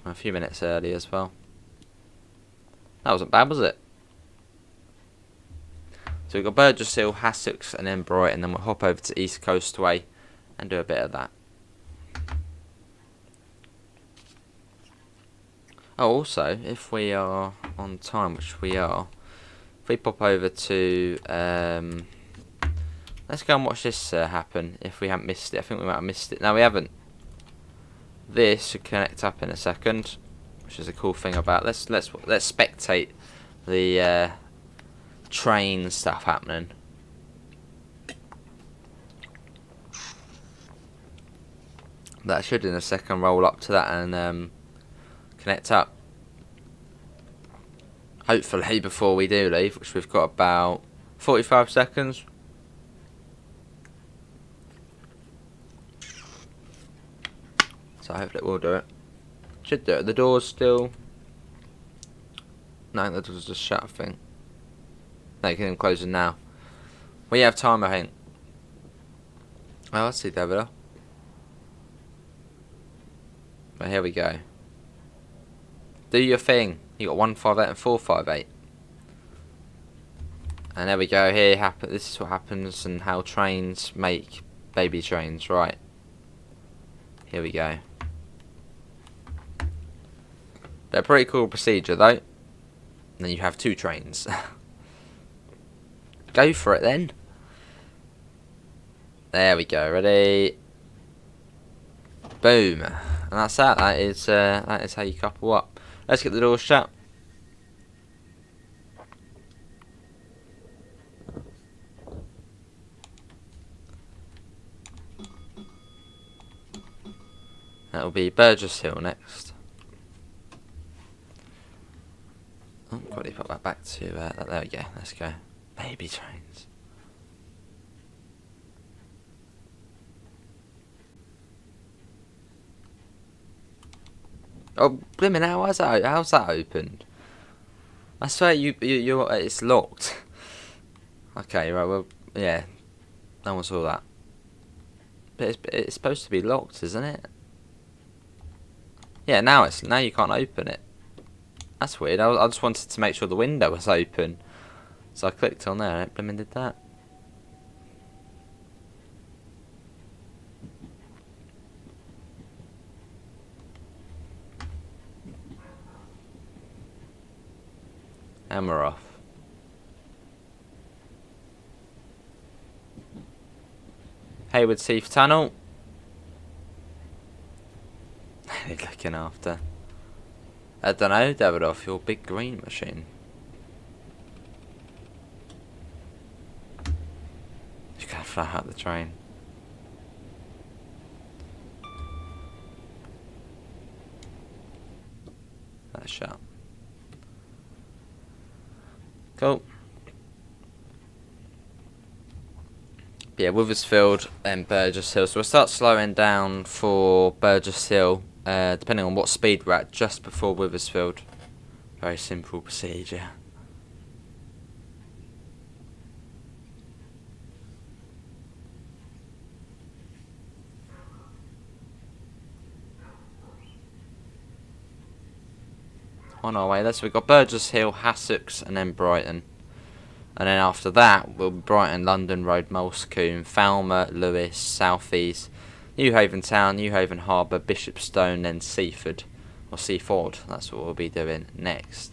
A few minutes early as well. That wasn't bad, was it? So we've got Burgess Hill, Hassocks, and then Brighton. Then we'll hop over to East Coastway and do a bit of that. Oh, also, if we are on time, which we are, if we pop over to let's go and watch this happen. If we haven't missed it, I think we might have missed it. No, we haven't. This should connect up in a second, which is a cool thing about. Let's spectate the train stuff happening. That should in a second roll up to that and connect up. Hopefully before we do leave, which we've got about 45 seconds. So hopefully it will do it. Should do it. The door's still... No, the door's just shut, I think. No, you can even close it now. We have time, I think. Oh, I see David. But here we go. Do your thing. You got 158 and 458. And there we go. Here this is what happens and how trains make baby trains. Right. Here we go. They're a pretty cool procedure though. And then you have 2 trains. Go for it then. There we go. Ready? Boom. And that's that. That is how you couple up. Let's get the door shut. That'll be Burgess Hill next. Oh, quickly put that back to there we go. Let's go. Baby trains. Oh, blimmin', how's that opened? I swear you're it's locked. Okay, right, well, yeah. No one saw that. But it's supposed to be locked, isn't it? Yeah, now you can't open it. That's weird. I just wanted to make sure the window was open. So I clicked on there and it implemented that. And we're off. Hayward Tunnel. They're looking after. I don't know, Davidoff, your big green machine. You can't fly out the train. That's shut. Cool. Yeah, Withersfield and Burgess Hill. So we'll start slowing down for Burgess Hill, depending on what speed we're at, just before Withersfield. Very simple procedure. On our way there, so we've got Burgess Hill, Hassocks, and then Brighton. And then after that, we'll be Brighton, London Road, Moulsecoombe, Falmer, Lewis, South East, New Haven Town, New Haven Harbour, Bishopstone, then Seaford. Or Seaford, that's what we'll be doing next.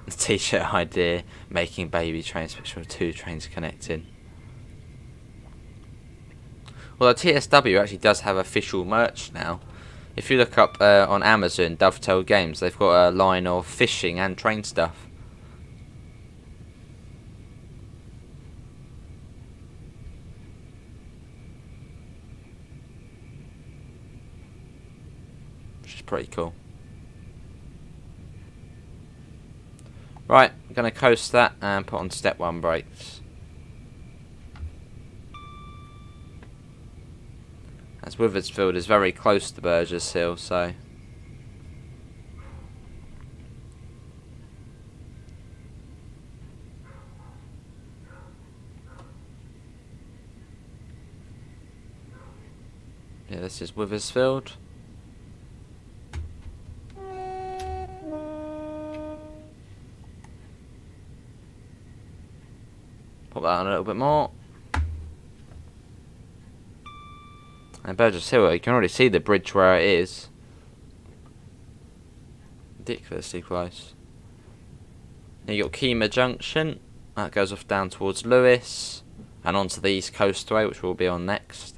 The t-shirt idea, making baby trains, make sure 2 trains connecting. Well, TSW actually does have official merch now. If you look up on Amazon, Dovetail Games, they've got a line of fishing and train stuff. Which is pretty cool. Right, I'm going to coast that and put on step 1 brakes. As Withersfield is very close to Burgess Hill, so yeah, this is Withersfield. Pop that on a little bit more. And Burgess Hill, you can already see the bridge where it is. Ridiculously close. Then you got Kemah Junction, that goes off down towards Lewis, and onto the East Coastway, which we'll be on next.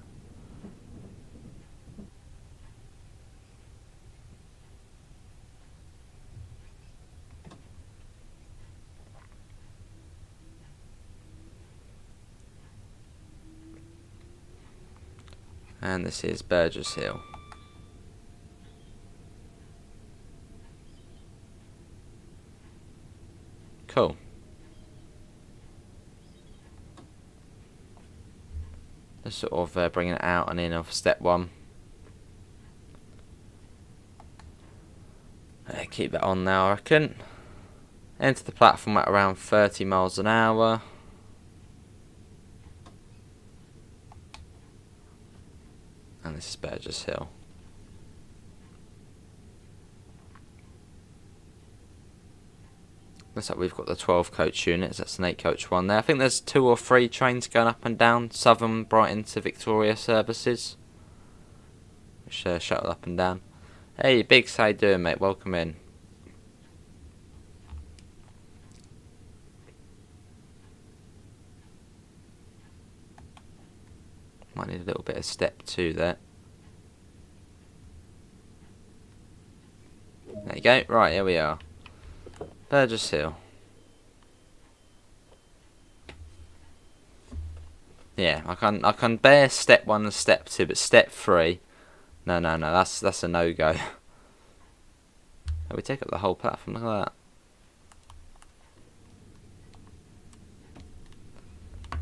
And this is Burgess Hill. Cool. Just sort of bringing it out and in off step 1. Keep that on now, I reckon. Enter the platform at around 30 miles an hour. And this is Burgess Hill. Looks like we've got the 12 coach units. That's an 8 coach one there. I think there's 2 or 3 trains going up and down Southern, Brighton to Victoria services, which shuttle up and down. Hey Biggs, how you doing, mate? Welcome in. Might need a little bit of step 2 there. There you go. Right, here we are. Burgess Hill. Yeah, I can bear step 1 and step 2, but step 3, no, that's a no-go. We take up the whole platform. Look at that.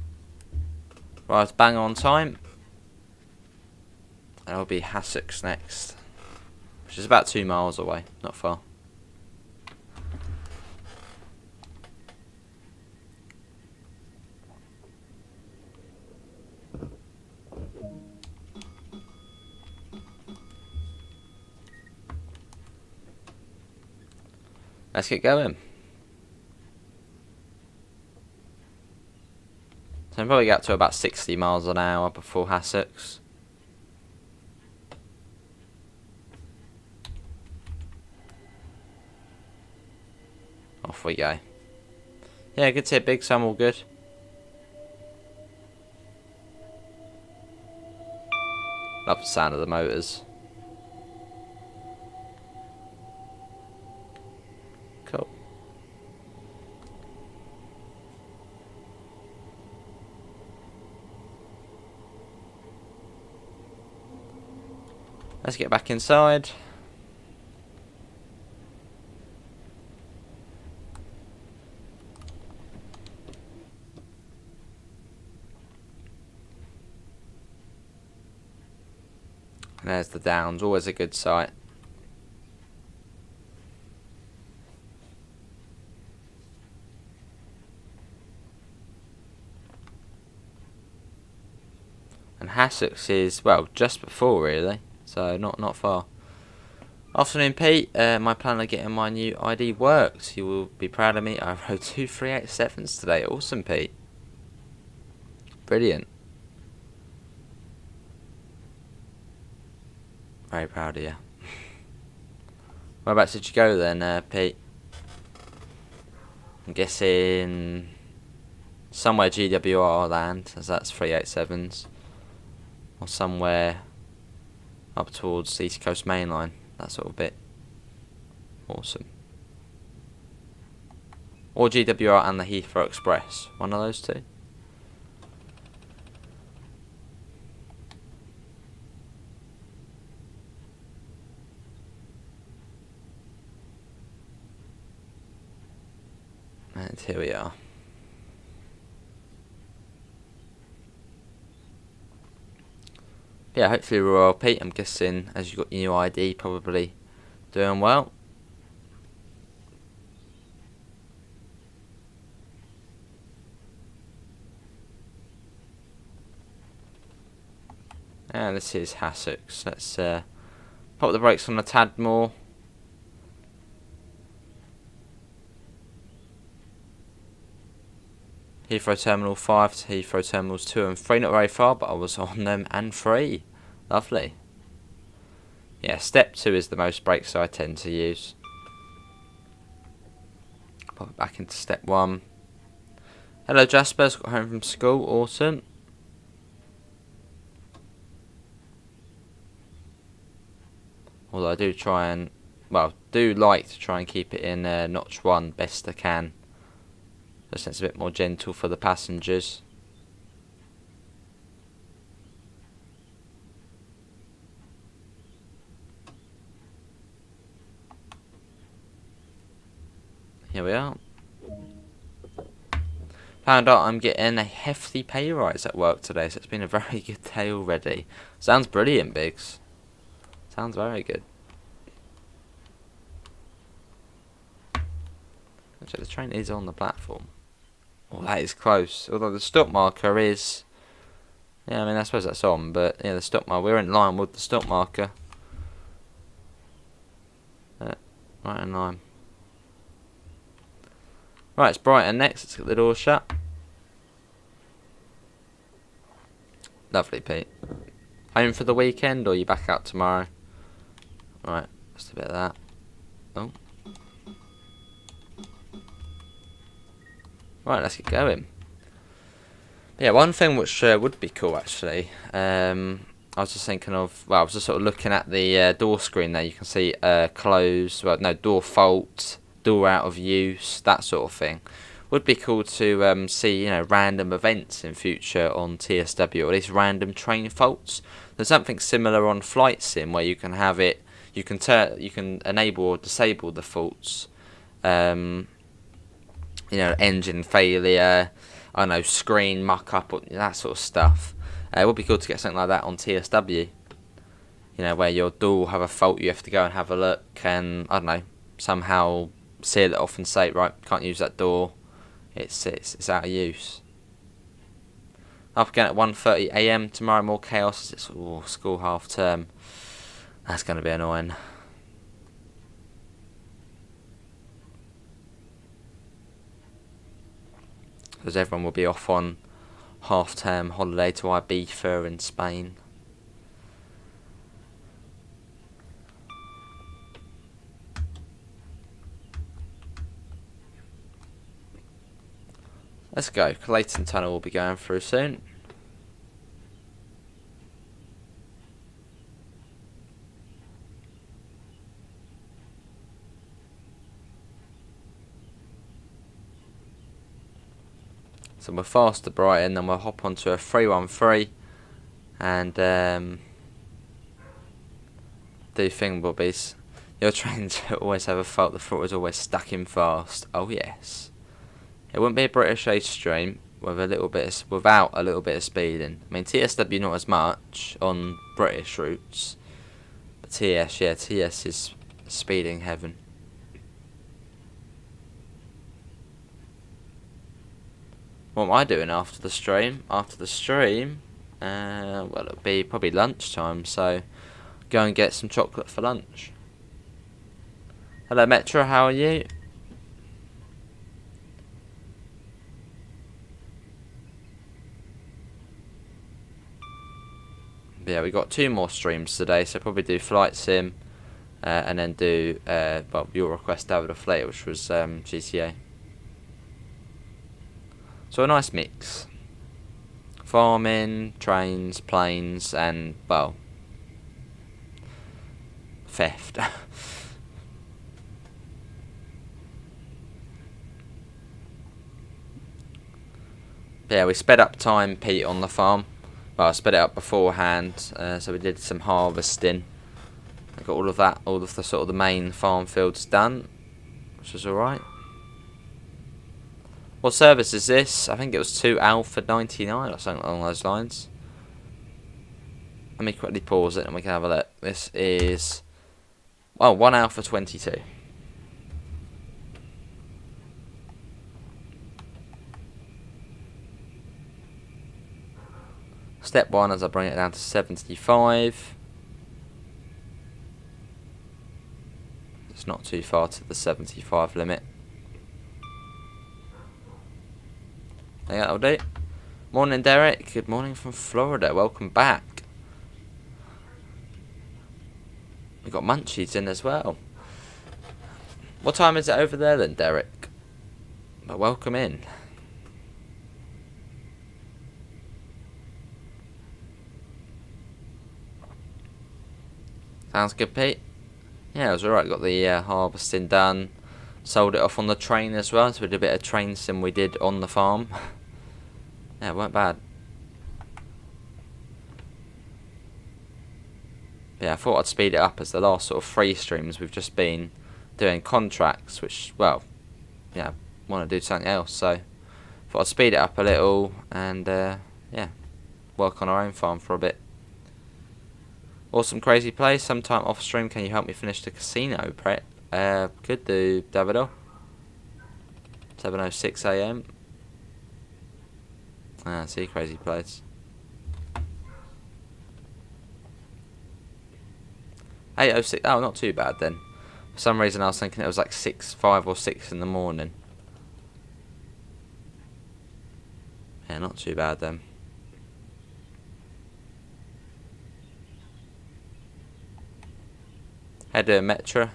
Right, bang on time. And it'll be Hassocks next, which is about 2 miles away, not far. Let's get going. So I'll probably get up to about 60 miles an hour before Hassocks. Off we go. Yeah, good to hit big, so I'm all good. Love the sound of the motors. Cool. Let's get back inside. And there's the Downs, always a good sight. And Hassocks is, well, just before really, so not far. Afternoon, Pete. My plan of getting my new ID works. You will be proud of me. I rode 2 387s today. Awesome, Pete. Brilliant. Very proud of you. Whereabouts did you go then, Pete? I'm guessing somewhere GWR land, as that's 387s. Or somewhere up towards the East Coast Mainline. That sort of bit. Awesome. Or GWR and the Heathrow Express. One of those two. And here we are. Yeah, hopefully we're well, Pete. I'm guessing as you got your new ID, probably doing well. And this is Hassocks. Let's pop the brakes on a tad more. Heathrow Terminal 5 to Heathrow Terminals 2 and 3, not very far, but I was on them and 3. Lovely. Yeah, step 2 is the most brakes I tend to use. Pop it back into step 1. Hello Jasper's got home from school, awesome. Although I do try and, well, do like to try and keep it in notch 1 best I can. Just so it's a bit more gentle for the passengers. Here we are. Found out I'm getting a hefty pay rise at work today, so it's been a very good day already. Sounds brilliant, Biggs. Sounds very good. Actually, the train is on the platform. Oh, that is close. Although the stop marker is... Yeah, I mean, I suppose that's on, but yeah, the stop marker, we're in line with the stop marker. Right in line. Right, it's Brighton next. Let's get the door shut. Lovely, Pete. Home for the weekend, or are you back out tomorrow? Right, just a bit of that. Oh. Right, let's get going. Yeah, one thing which would be cool actually. I was just thinking of. Well, I was just sort of looking at the door screen there. You can see closed. Well, no, door fault, door out of use, that sort of thing. Would be cool to see, you know, random events in future on TSW, or at least random train faults. There's something similar on Flight Sim where you can have it. You can enable or disable the faults. You know, engine failure, I don't know, screen muck up, that sort of stuff. It would be cool to get something like that on TSW. You know, where your door will have a fault, you have to go and have a look, and I don't know, somehow seal it off and say, right, can't use that door. It's out of use. Up again at 1:30 AM tomorrow. More chaos. It's school half term. That's going to be annoying. Because everyone will be off on half-term holiday to Ibiza in Spain. Let's go. Clayton Tunnel will be going through soon. So we're fast to Brighton, then we'll hop onto a 313 and do thingbobbies. Your trains always have a fault, the throttle is always stuck in fast. Oh yes. It wouldn't be a British Ace stream with without a little bit of speeding. I mean, TSW not as much on British routes, but TS, yeah, TS is speeding heaven. What am I doing after the stream? After the stream, well, it'll be probably lunchtime, so go and get some chocolate for lunch. Hello, Metro, how are you? Yeah, we got 2 more streams today, so probably do Flight Sim, and then do, well, your request out of the fleet, which was GTA. So a nice mix. Farming, trains, planes, and, well, theft. Yeah, we sped up time, Pete, on the farm. Well, I sped it up beforehand, so we did some harvesting. I got all of the sort of the main farm fields done, which was alright. What service is this? I think it was 2 Alpha 99 or something along those lines. Let me quickly pause it and we can have a look. This is, oh, 1 Alpha 22. Step 1 as I bring it down to 75. It's not too far to the 75 limit. Yeah, that'll do. Morning, Derek. Good morning from Florida. Welcome back. We got munchies in as well. What time is it over there then, Derek? But welcome in. Sounds good, Pete. Yeah, it was alright. Got the harvesting done. Sold it off on the train as well. So we did a bit of train sim we did on the farm. Yeah, it weren't bad. But yeah, I thought I'd speed it up as the last sort of 3 streams we've just been doing contracts, which, well, yeah, want to do something else. So thought I'd speed it up a little and yeah, work on our own farm for a bit. Awesome, crazy play. Sometime off stream, can you help me finish the casino prep? Could do, Davido. 7:06 AM. Ah, see, crazy plays. 8:06. Oh, not too bad then. For some reason, I was thinking it was like 5 or 6 in the morning. Yeah, not too bad then. Head to Metro.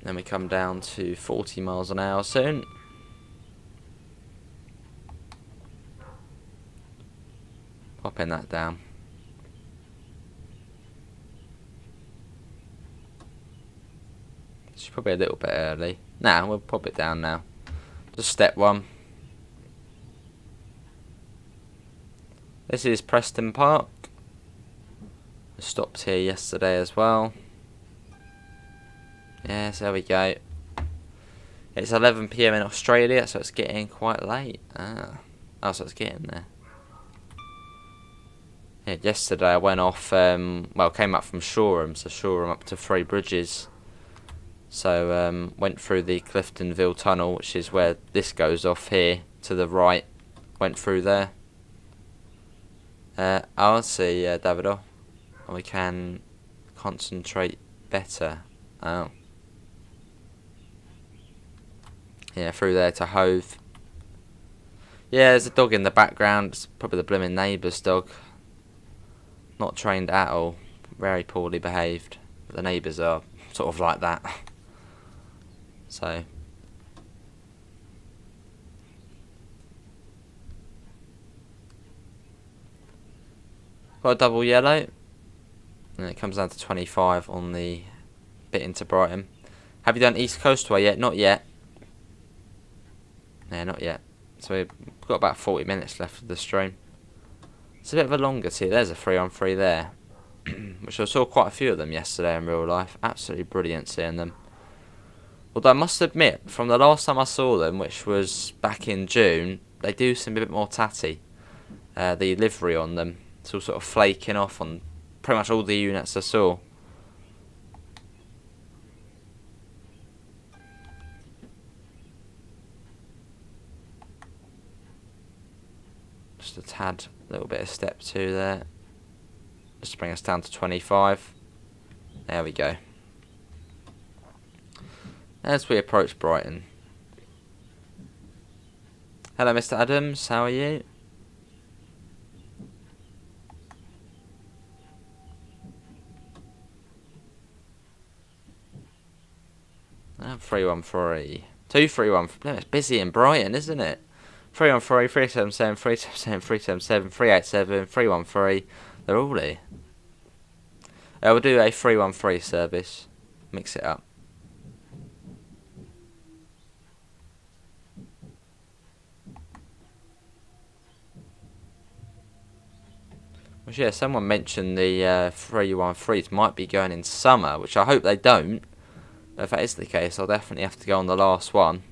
Then we come down to 40 miles an hour soon. Popping that down. It's probably a little bit early. Nah, we'll pop it down now. Just step 1. This is Preston Park. I stopped here yesterday as well. Yes, there we go. It's 11 PM in Australia, so it's getting quite late. Ah. Oh, so it's getting there. Yeah, yesterday I went off, well, came up from Shoreham, so Shoreham up to Three Bridges. So, went through the Cliftonville Tunnel, which is where this goes off here, to the right. Went through there. I'll see, Davido. We can concentrate better. Oh. Yeah, through there to Hove. Yeah, there's a dog in the background. It's probably the blooming neighbour's dog. Not trained at all. Very poorly behaved. The neighbours are sort of like that. So. Got a double yellow. And it comes down to 25 on the bit into Brighton. Have you done East Coastway yet? Not yet. Yeah, not yet. So we've got about 40 minutes left of the stream. It's a bit of a longer tee. There's a 3-on-3 there. Which I saw quite a few of them yesterday in real life. Absolutely brilliant seeing them. Although I must admit, from the last time I saw them, which was back in June, they do seem a bit more tatty. The livery on them. It's all sort of flaking off on pretty much all the units I saw. Just a tad, little bit of step 2 there. Just to bring us down to 25. There we go. As we approach Brighton. Hello Mr. Adams, how are you? 313. 231. It's busy in Brighton, isn't it? 313, 377, 377, 377, 387, 313. They're all here. We'll do a 313 service. Mix it up. Which, yeah, someone mentioned the 313s might be going in summer, which I hope they don't. If that is the case, I'll definitely have to go on the last one.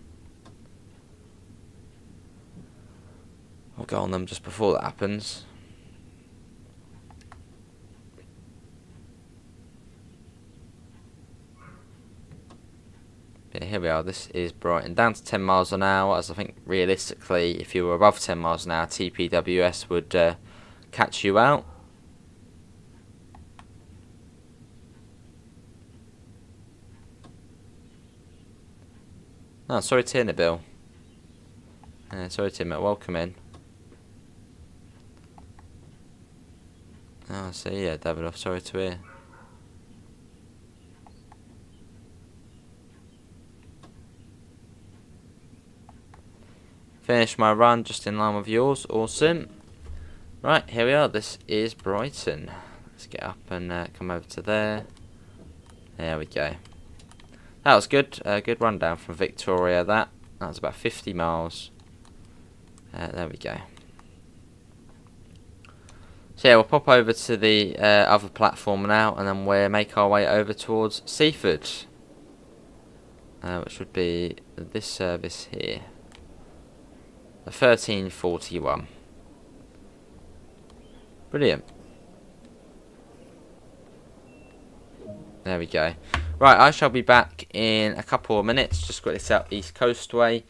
I'll go on them just before that happens. Yeah, here we are. This is Brighton. Down to 10 miles an hour, as I think realistically, if you were above 10 miles an hour, TPWS would catch you out. Oh, sorry to hear it, Bill. Sorry to hear it. Welcome in. Oh, I see. Yeah, David, sorry to hear. Finished my run just in line with yours. Awesome. Right, here we are. This is Brighton. Let's get up and come over to there. There we go. That was good. Good rundown from Victoria. That was about 50 miles. There we go. So yeah, we'll pop over to the other platform now, and then we'll make our way over towards Seaford, which would be this service here, the 1341. Brilliant. There we go. Right, I shall be back in a couple of minutes. Just got this out East Coastway.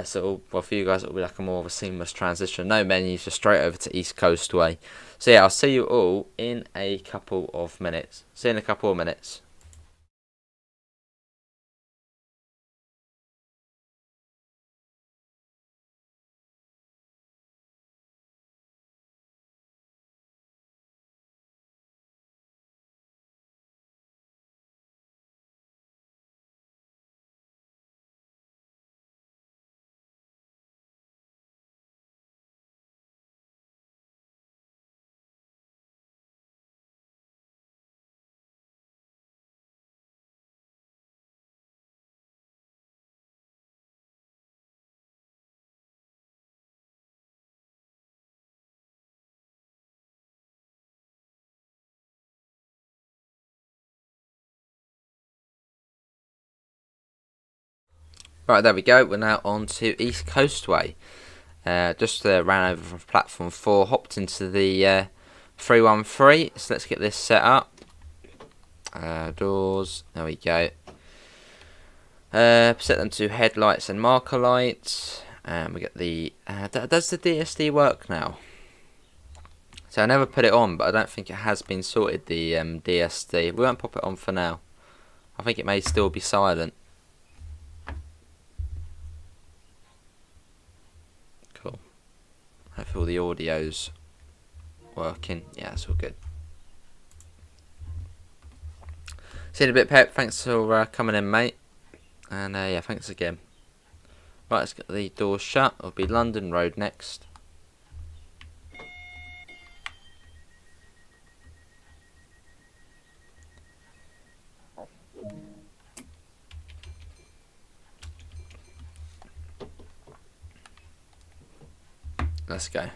So well, for you guys, it'll be like a more of a seamless transition. No menus, just straight over to East Coastway. So yeah, I'll see you all in a couple of minutes. See you in a couple of minutes. Right, there we go. We're now on to East Coastway. Just ran over from platform 4, hopped into the 313. So let's get this set up. Doors. There we go. Set them to headlights and marker lights. And we get the. Does the DSD work now? So I never put it on, but I don't think it has been sorted. The DSD. We won't pop it on for now. I think it may still be silent. Hopefully all the audio's working. Yeah, it's all good. See you in a bit, Pep. Thanks for coming in, mate. And yeah, thanks again. Right, let's get the doors shut. It'll be London Road next. Let's go.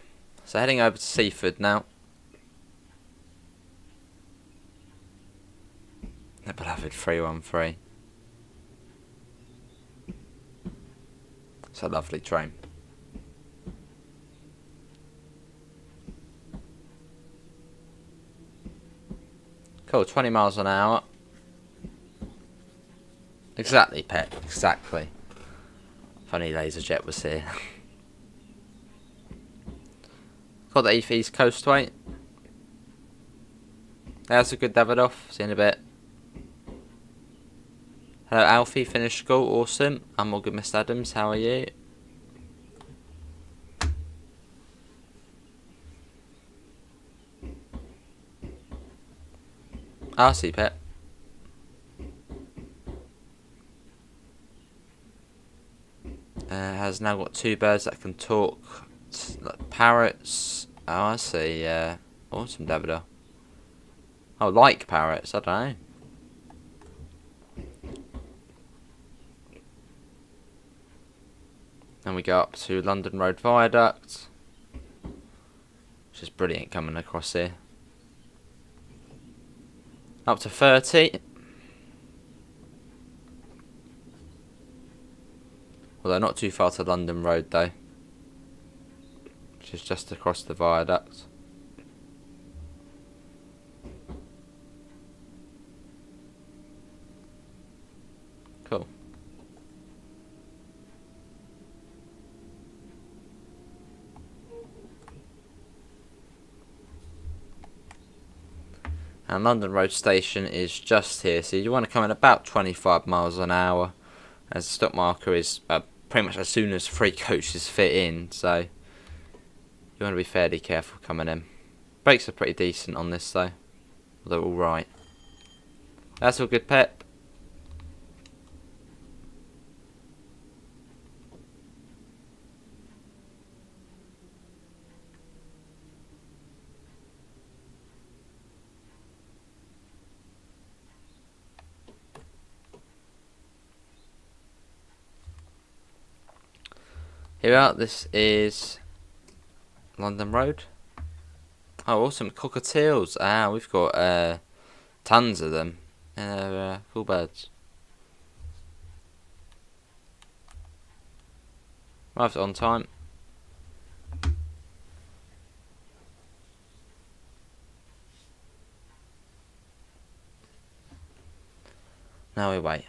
So heading over to Seaford now. The beloved 313. It's a lovely train. Cool, 20 miles an hour. Exactly, Pet, exactly. If only LaserJet was here. Got the East Coastway. That's a good Davidoff. See you in a bit. Hello, Alfie. Finished school. Awesome. I'm all good, Mr. Adams. How are you? I see, Pet. Has now got 2 birds that can talk. Like parrots. Oh, I see. Awesome, Davidoff. Oh, like parrots. I don't know. Then we go up to London Road Viaduct, which is brilliant coming across here. Up to 30. Although not too far to London Road though, which is just across the viaduct. Cool. And London Road Station is just here, so you want to come in about 25 miles an hour, as the stop marker is pretty much as soon as 3 coaches fit in, so you want to be fairly careful coming in. Brakes are pretty decent on this though, although alright. That's all good, Pep. Here we are, this is London Road. Oh, awesome, cockatiels. Ah, we've got tons of them. Cool birds. Arrived on time. Now we wait.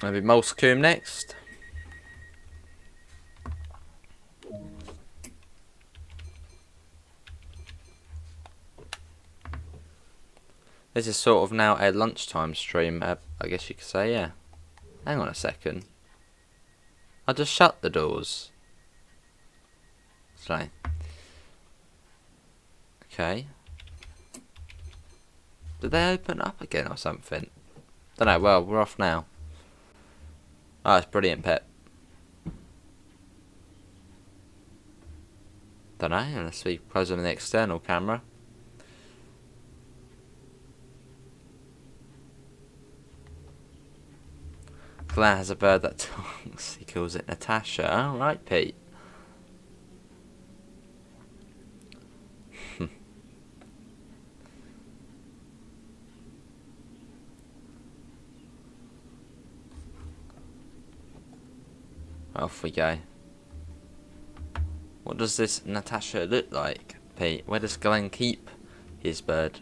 Maybe Mulscombe next. This is sort of now a lunchtime stream, I guess you could say, yeah. Hang on a second. I just shut the doors. So. Okay. Did they open up again or something? Don't know, well, we're off now. Oh, it's brilliant, Pep. Don't know, unless we close on the external camera. Claire has a bird that talks. He calls it Natasha. Alright, Pete. Off we go. What does this Natasha look like, Pete? Where does Glenn keep his bird?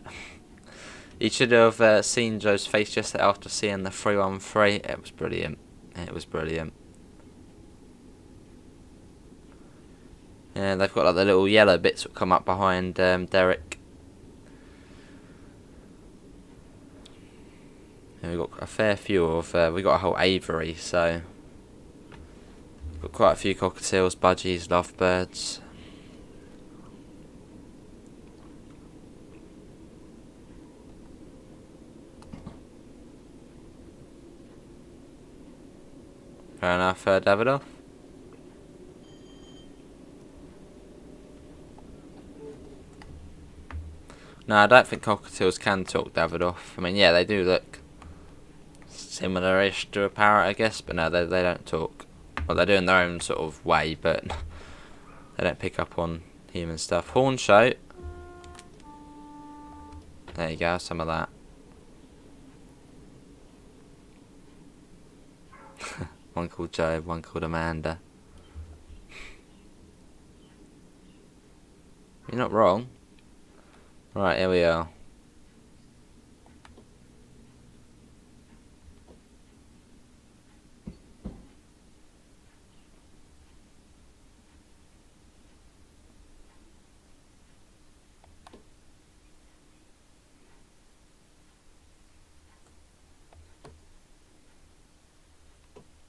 You should have seen Joe's face just after seeing the 313. It was brilliant. It was brilliant. Yeah, they've got like the little yellow bits that come up behind Derek. Yeah, we've got a fair few of, we've got a whole aviary, so we've got quite a few cockatiels, budgies, lovebirds. Fair enough, Davidoff. No, I don't think cockatiels can talk, Davidoff. I mean, yeah, they do look similar-ish to a parrot, I guess, but no, they don't talk. Well, they do in their own sort of way, but they don't pick up on human stuff. Horn show. There you go, some of that. One called Job, one called Amanda. You're not wrong. Right, here we are.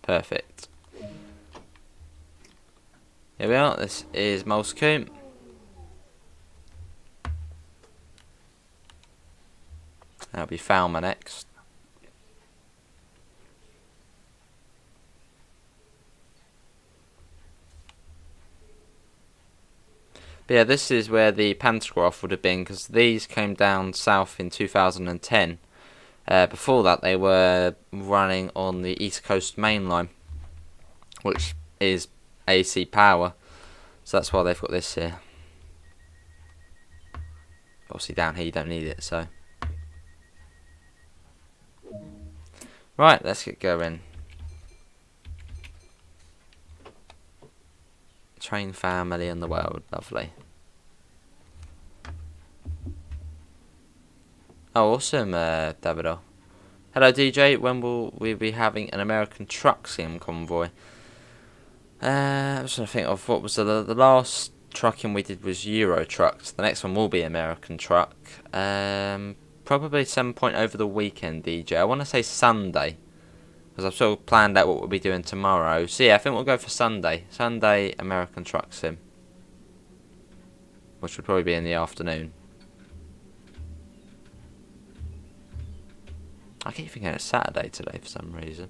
Perfect. Here we are, this is Mulscombe. That'll be Falmer next. But yeah, this is where the pantograph would have been, because these came down south in 2010. Before that, they were running on the East Coast Mainline, which is AC power. So that's why they've got this here. Obviously down here you don't need it, so. Right, let's get going. Train family in the world, lovely. Oh, awesome, Davido. Hello, DJ. When will we be having an American truck sim convoy? I was trying to think of what was the last trucking we did was Euro trucks. The next one will be American truck. Probably some point over the weekend, DJ. I want to say Sunday, because I've sort of planned out what we'll be doing tomorrow. So yeah, I think we'll go for Sunday. Sunday American truck sim, which would probably be in the afternoon. I keep thinking it's Saturday today for some reason.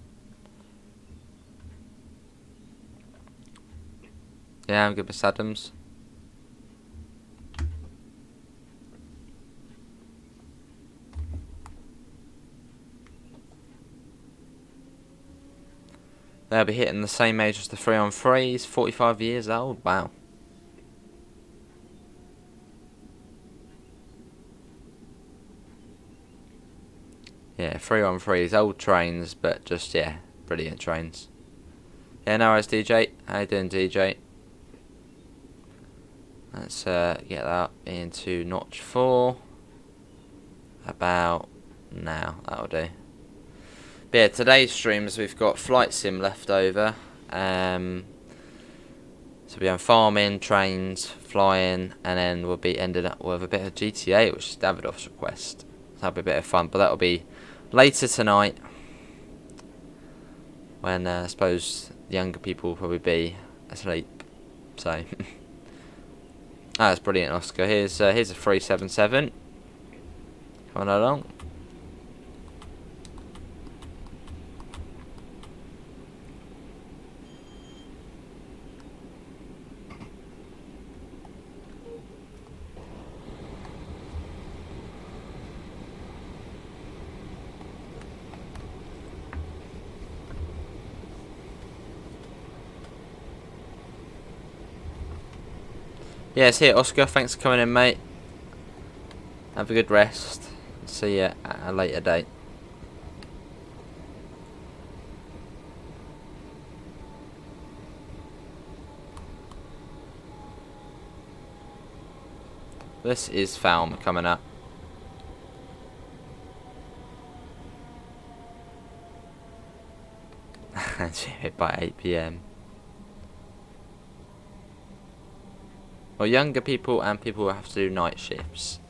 Yeah, I'm good, Miss Adams. They'll be hitting the same age as the 3-on-3s, 45 years old. Wow. Yeah, 3-on-3s, old trains, but just, yeah, brilliant trains. Yeah, no worries, DJ. How you doing, DJ? Let's get that into notch 4. About now, that'll do. But yeah, today's streams we've got flight sim left over. So we're on farming, trains, flying, and then we'll be ending up with a bit of GTA, which is Davidoff's request. So that'll be a bit of fun, but that'll be later tonight, when I suppose younger people will probably be asleep. So that's brilliant, Oscar. Here's a 377 coming along. Yeah, it's here, Oscar. Thanks for coming in, mate. Have a good rest. See you at a later date. This is Falm coming up. By 8 PM. Well, younger people and people who have to do night shifts.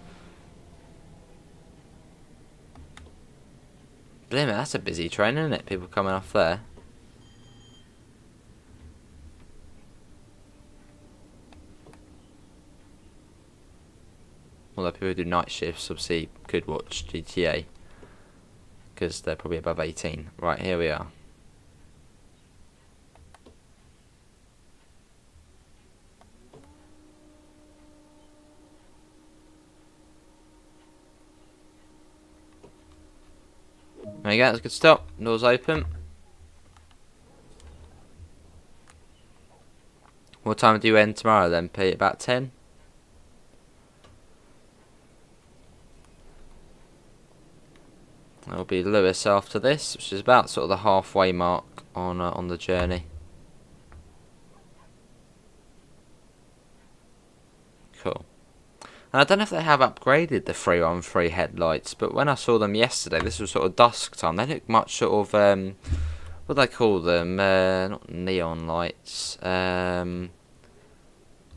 Blimey, that's a busy train, isn't it? People coming off there. Although people who do night shifts obviously could watch GTA, because they're probably above 18. Right, here we are. There you go, that's a good stop. Doors open. What time do you end tomorrow then, Pete? About 10? There'll be Lewis after this, which is about sort of the halfway mark on the journey. Cool. And I don't know if they have upgraded the 313 headlights, but when I saw them yesterday, this was sort of dusk time. They look much sort of what do they call them? Not neon lights. I don't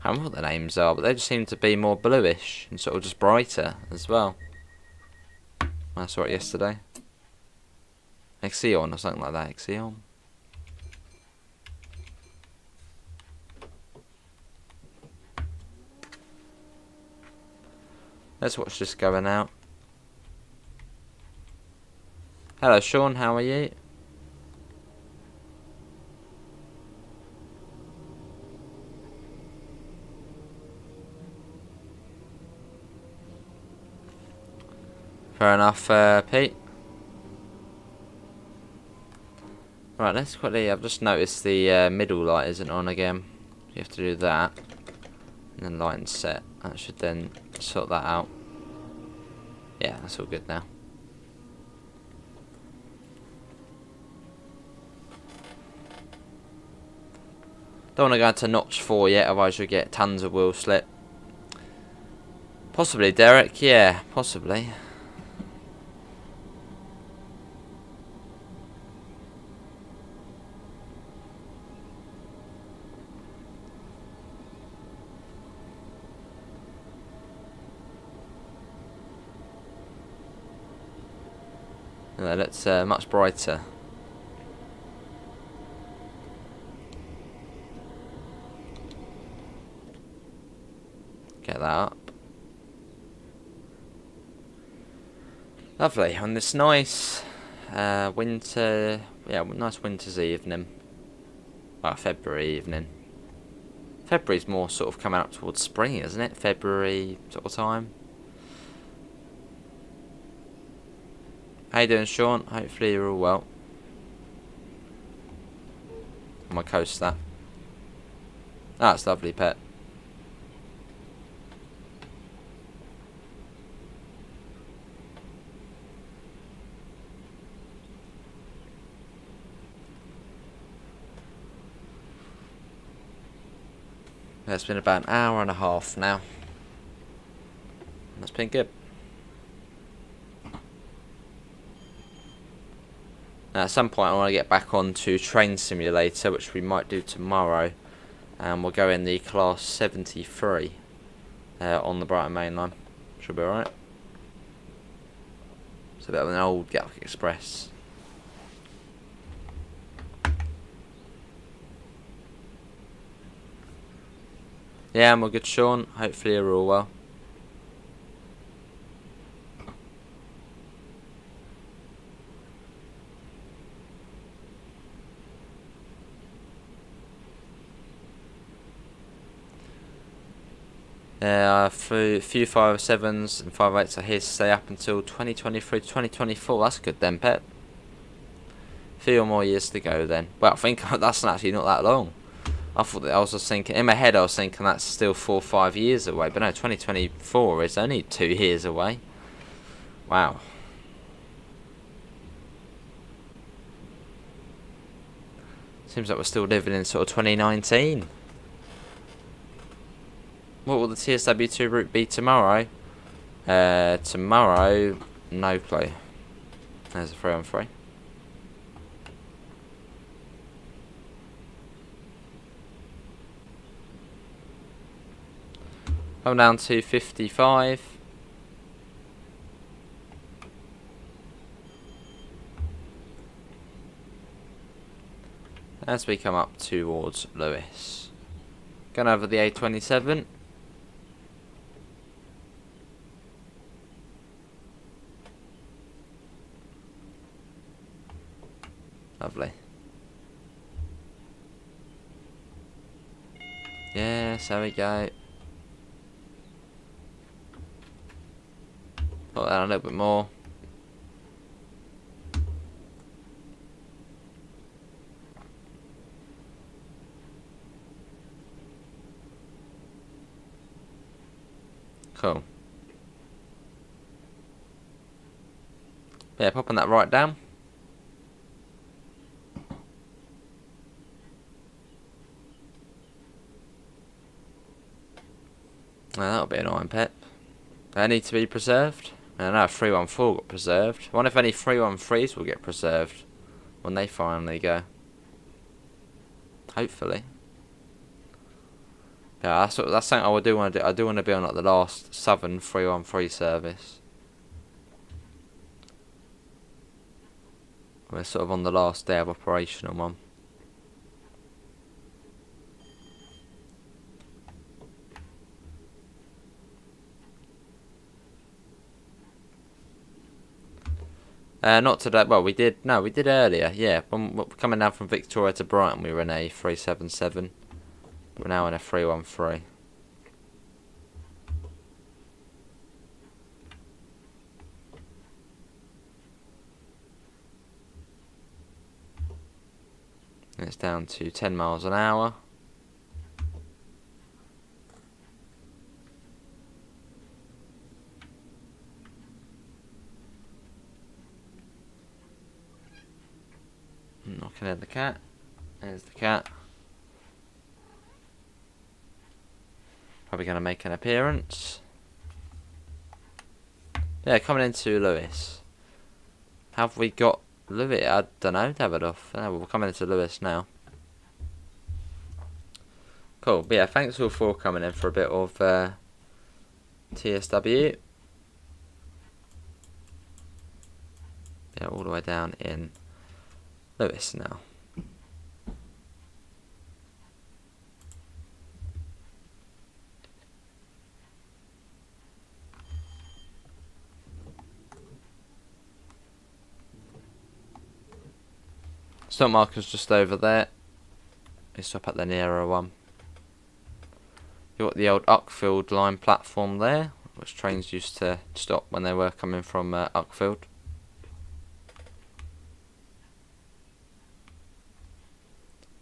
know what the names are, but they just seem to be more bluish and sort of just brighter as well. I saw it yesterday. Xeon or something like that. Xeon. Let's watch this going out. Hello Sean, how are you? Fair enough, Pete. Right, let's quickly. I've just noticed the middle light isn't on again. You have to do that, and then light and set. That should then sort that out. Yeah, that's all good now. Don't want to go into notch 4 yet, otherwise you'll get tons of wheel slip. Possibly, Derek. Yeah, possibly. That's much brighter. Get that up. Lovely on this nice winter, yeah, nice winter's evening. Well, February evening. February's more sort of coming up towards spring, isn't it? February sort of time. How you doing, Sean? Hopefully you're all well. On my coaster. That's lovely, pet. It's been about an hour and a half now. That's been good. Now, at some point I want to get back onto Train Simulator, which we might do tomorrow. And we'll go in the Class 73 on the Brighton Mainline. Should be alright. It's a bit of an old Gatwick Express. Yeah, I'm all good, Sean. Hopefully you're all well. A few 507s and 58s are here to stay up until 2023 to 2024. That's good then, Pep. A few more years to go then. Well, I think that's actually not that long. I thought that I was just thinking, in my head I was thinking that's still 4 or 5 years away. But no, 2024 is only 2 years away. Wow. Seems like we're still living in sort of 2019. What will the TSW2 route be tomorrow? Tomorrow, no clue. There's a 3-on-3. I'm down to 55. as we come up towards Lewes. Going over the A27. Lovely. Yes, there we go. Put that a little bit more. Cool. Yeah, popping that right down. Now that'll be an iron pep. They need to be preserved. I know 314 got preserved. I wonder if any 313s will get preserved when they finally go. Hopefully. Yeah, that's something I do want to do. I do want to be on like the last Southern 313 service. We're sort of on the last day of operation on one. Not today. Well, we did. No, we did earlier. Yeah, when coming down from Victoria to Brighton, we were in a 377. We're now in a 313. And it's down to 10 miles an hour. Knocking at the cat. There's the cat. Probably going to make an appearance. Yeah, coming into Lewes. Have we got Lewes? I don't know, Davidoff. We're coming into Lewes now. Cool. But yeah, thanks all for coming in for a bit of TSW. Yeah, all the way down in Lewes now. Stop marker's just over there. We stop at the nearer one. You've got the old Uckfield line platform there, which trains used to stop when they were coming from Uckfield.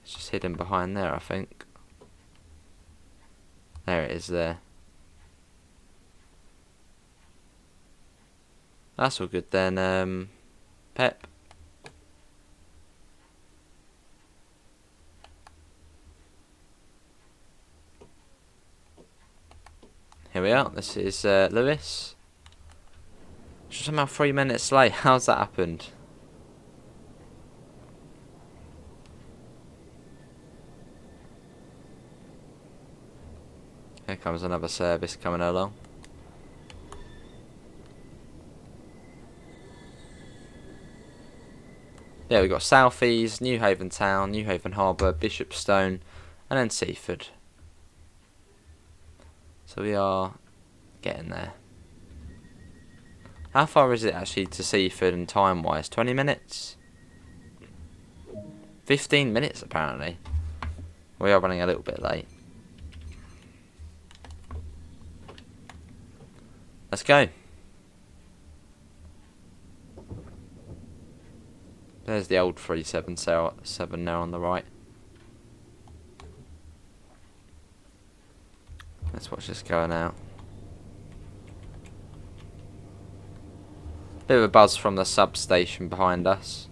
It's just hidden behind there, I think. There it is there. That's all good then, Pep. Here we are, this is Lewes. Just somehow 3 minutes late, how's that happened? Here comes another service coming along. Yeah, we've got South East, New Haven Town, New Haven Harbour, Bishopstone, and then Seaford. So we are getting there. How far is it actually to Seaford and time-wise? 20 minutes? 15 minutes apparently. We are running a little bit late. Let's go. There's the old 377 now on the right. Let's watch this going out. Bit of a buzz from the substation behind us.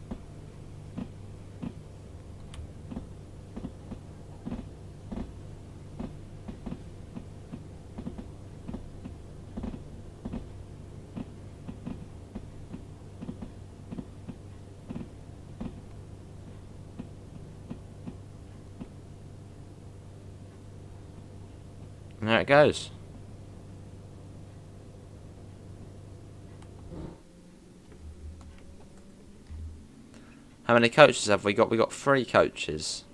And there it goes. How many coaches have we got? We got 3 coaches.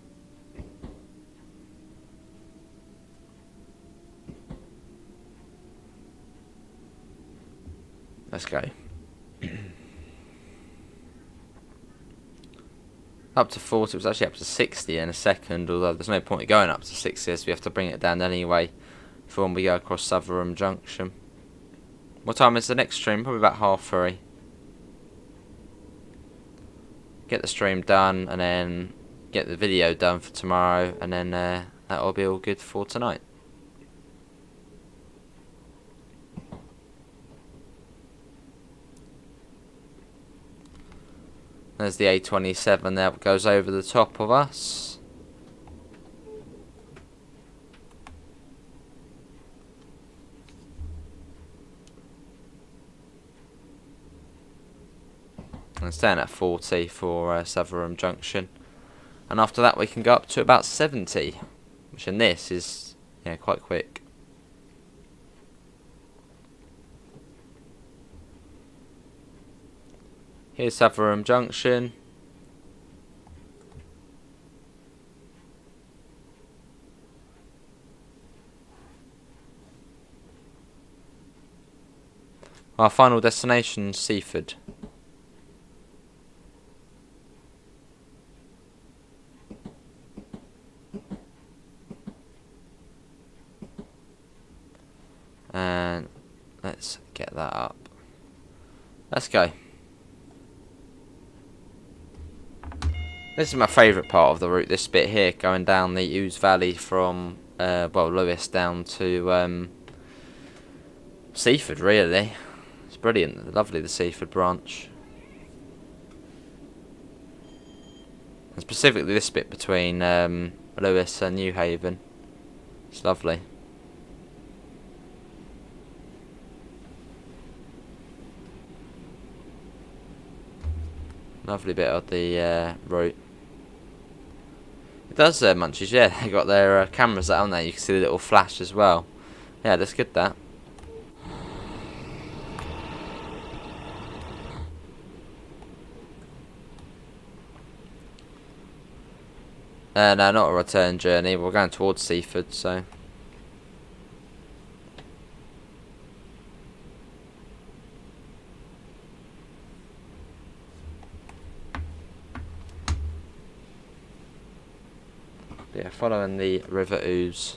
Let's go. Up to 40, it was actually up to 60 in a second, although there's no point in going up to 60, so we have to bring it down anyway for when we go across Rotherham Junction. What time is the next stream? Probably about 3:30. Get the stream done, and then get the video done for tomorrow, and then that'll be all good for tonight. There's the A27 there that goes over the top of us. And staying at 40 for Rotherham Junction. And after that we can go up to about 70, which in this is quite quick. Here's Rotherham Junction. Our final destination, Seaford. And let's get that up. Let's go. This is my favourite part of the route, this bit here, going down the Ouse Valley from, Lewis down to Seaford, really. It's brilliant, lovely, the Seaford branch. And specifically this bit between Lewis and New Haven. It's lovely. Lovely bit of the route. It does, Munchies, yeah, they got their cameras out on there, you can see the little flash as well. Yeah, that's good, that. No, not a return journey, we're going towards Seaford, so... Yeah, following the River Ouse.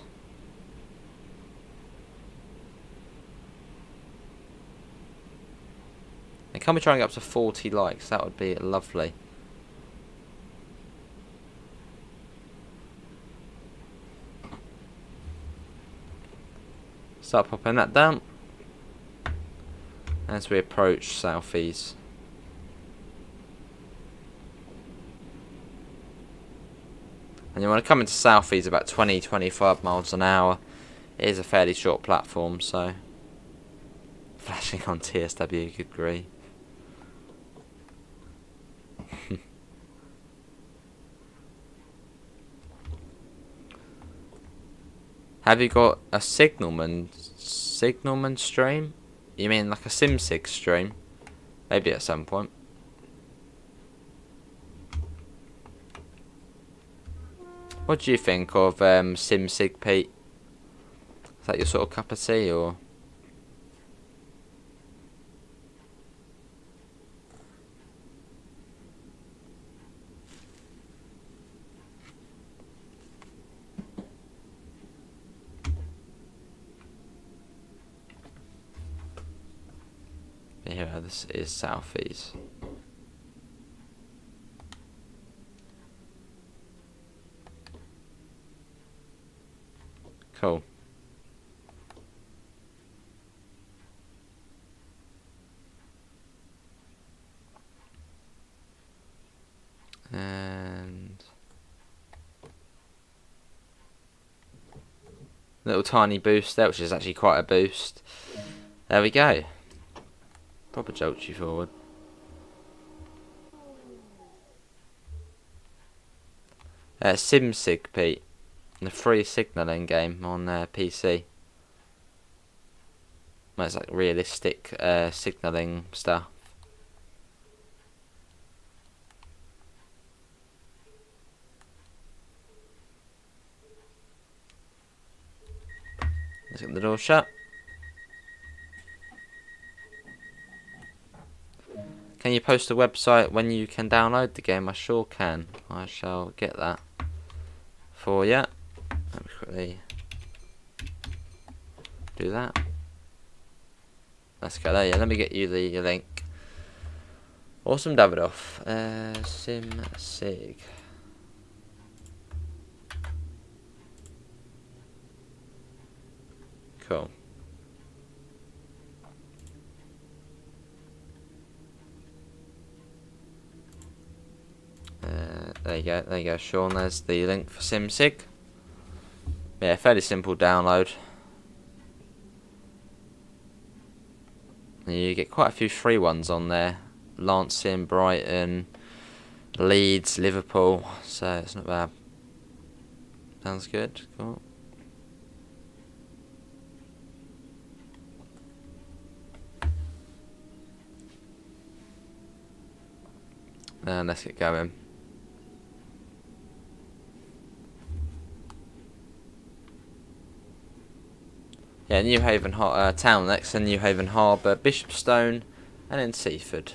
And can we try and get up to 40 likes? That would be lovely. Start popping that down as we approach South East. And you want to come into South East about 20-25 miles an hour. It is a fairly short platform, so flashing on TSW, good grief. Have you got a signalman stream? You mean like a SimSig stream? Maybe at some point. What do you think of SimSig, Pete? Is that your sort of cup of tea, or? Here, this is South East. Cool. And little tiny boost there, which is actually quite a boost. There we go. Proper jolts you forward. SimSig, Pete. The free signalling game on PC. Well, it's like realistic signalling stuff. Let's get the door shut. Can you post a website when you can download the game? I sure can. I shall get that for you. Let me quickly do that. Let's go there. Yeah, let me get you the link. Awesome, Davidoff. SimSig. Cool. There you go. There you go, Sean. There's the link for SimSig. Yeah, fairly simple download. You get quite a few free ones on there. Lancing, Brighton, Leeds, Liverpool. So it's not bad. Sounds good. Cool. And let's get going. Yeah, New Haven town next, and New Haven Harbour, Bishopstone, and then Seaford.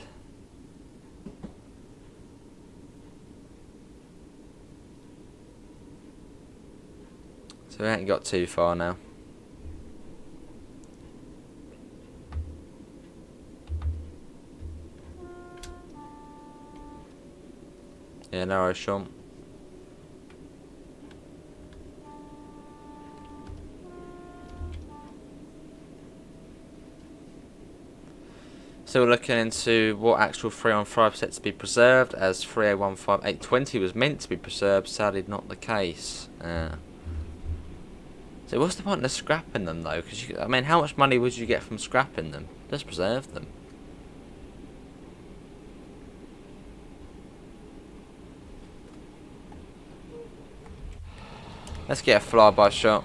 So we ain't got too far now. Yeah, no worries, Sean. So we're looking into what actual 3-on-5 set to be preserved, as 3A15820 was meant to be preserved, sadly not the case. So what's the point of scrapping them though? Because I mean, how much money would you get from scrapping them? Just preserve them. Let's get a flyby shot.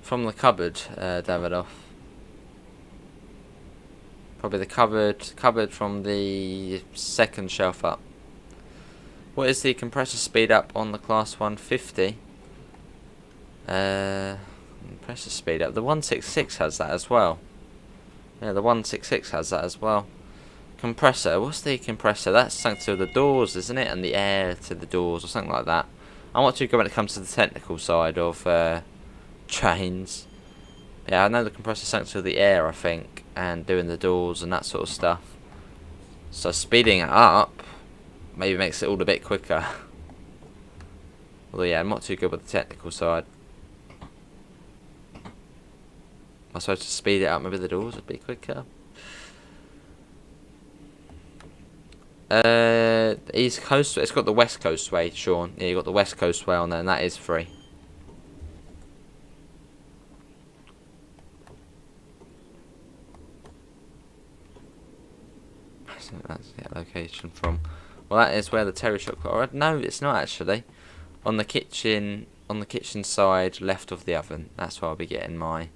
From the cupboard, Davidoff. Probably the cupboard from the second shelf up. What is the compressor speed up on the Class 150? Compressor speed up. The 166 has that as well. Yeah, the 166 has that as well. Compressor. What's the compressor? That's something to the doors, isn't it? And the air to the doors or something like that. I'm not too good when it comes to the technical side of trains. Yeah, I know the compressor something to the air, I think, and doing the doors and that sort of stuff. So speeding it up maybe makes it all a bit quicker. Although yeah, I'm not too good with the technical side. I suppose to speed it up, maybe the doors would be quicker. East Coast. It's got the West Coastway, Sean. Yeah, you got the West Coastway on there, and that is free. So that's the location from. Well, that is where the Terry chocolate. No, it's not actually. On the kitchen side, left of the oven. That's where I'll be getting my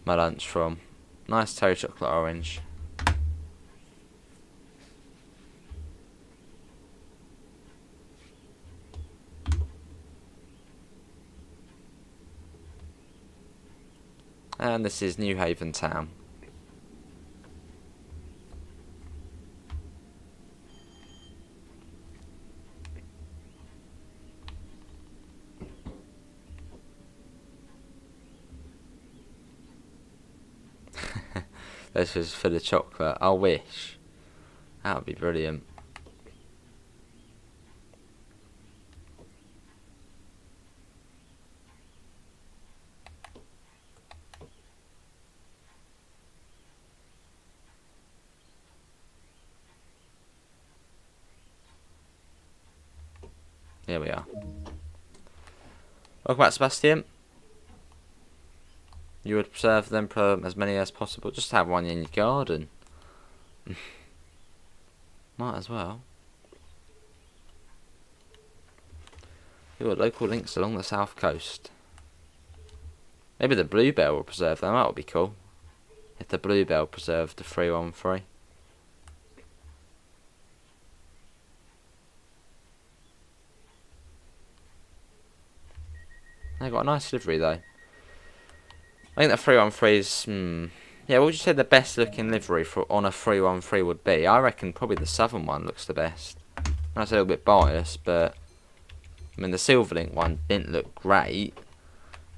lunch from. Nice Terry chocolate orange. And this is New Haven town. This is for the chocolate. I wish. That would be brilliant. Here we are. Welcome back, Sebastian. You would preserve them for as many as possible. Just have one in your garden. Might as well. Your local links along the south coast. Maybe the Bluebell will preserve them. That would be cool. If the Bluebell preserved the 313. They got a nice livery though. I think the 313 is, yeah, what would you say the best looking livery for on a 313 would be? I reckon probably the Southern one looks the best. That's a little bit biased, but I mean the Silverlink one didn't look great.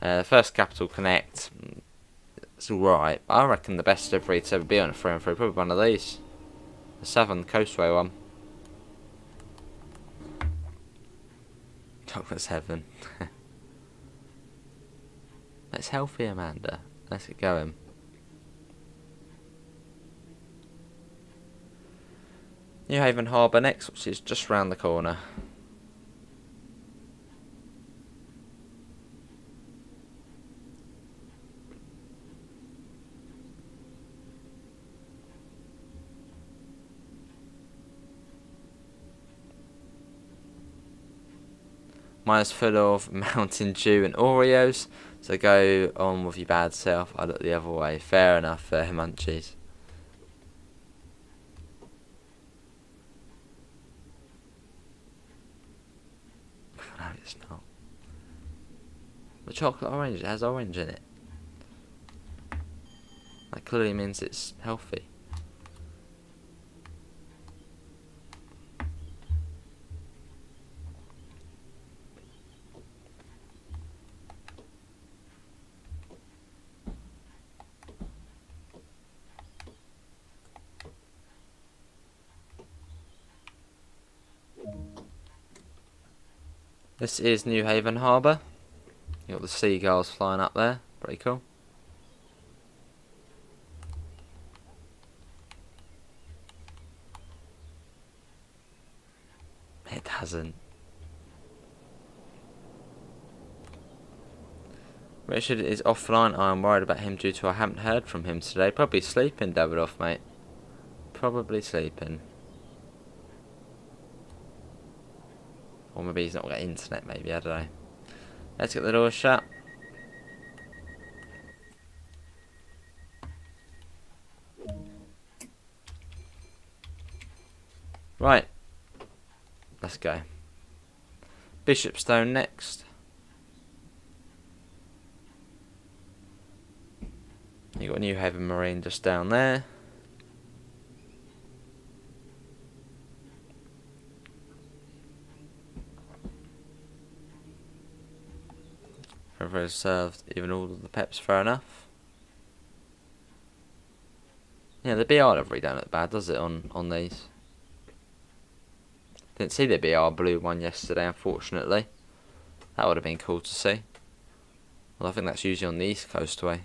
The First Capital Connect, it's alright, but I reckon the best livery to ever be on a 313 probably one of these. The Southern Coastway one. Chocolate's heaven. It's healthy, Amanda. Let's get going. New Haven Harbour next, which is just round the corner. Mine's full of Mountain Dew and Oreos, so go on with your bad self. I look the other way. Fair enough, munchies. No, it's not. The chocolate orange, it has orange in it. That clearly means it's healthy. This is New Haven Harbour. You got the seagulls flying up there. Pretty cool. It doesn't. Richard is offline. I'm worried about him due to I haven't heard from him today. Probably sleeping, Davidoff, mate. Probably sleeping. Or maybe he's not got internet, maybe, I don't know. Let's get the door shut. Right. Let's go. Bishopstone next. You got New Haven Marine just down there. Whoever served even all of the peps, fair enough. Yeah, the BR livery don't look bad, does it, on these? Didn't see the BR blue one yesterday, unfortunately. That would have been cool to see. Well, I think that's usually on the East Coastway.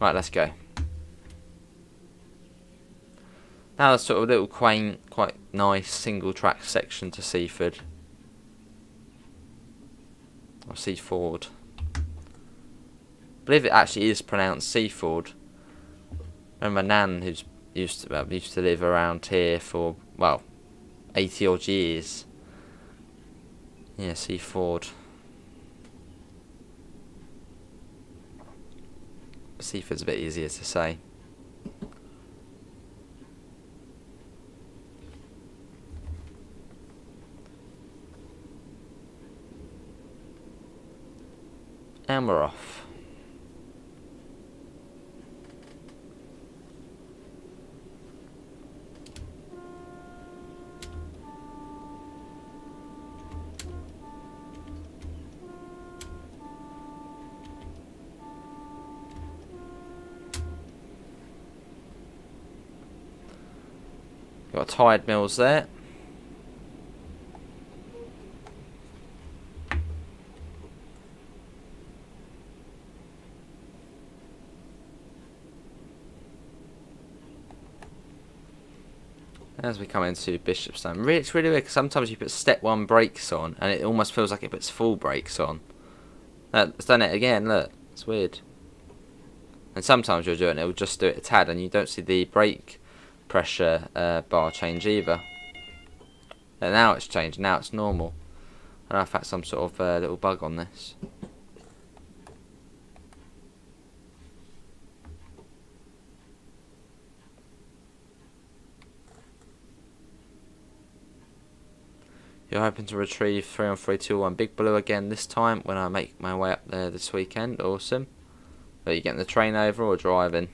Right, let's go. Now there's sort of a little quaint, quite nice single track section to Seaford. Or Seaford. I believe it actually is pronounced Seaford. Remember Nan, who's used to live around here for, well, 80 odd years. Yeah, Seaford. Seaford's a bit easier to say. And we're off. Got Tide Mills there. As we come into Bishopstone, it's really weird because sometimes you put step 1 brakes on and it almost feels like it puts full brakes on. It's done it again, look, it's weird. And sometimes you'll do it and it'll just do it a tad and you don't see the brake pressure bar change either. And now it's changed. Now it's normal. I don't know if that's some sort of little bug on this. You're hoping to retrieve 3 on 3 2 1 Big Blue again this time when I make my way up there this weekend. Awesome. Are you getting the train over or driving?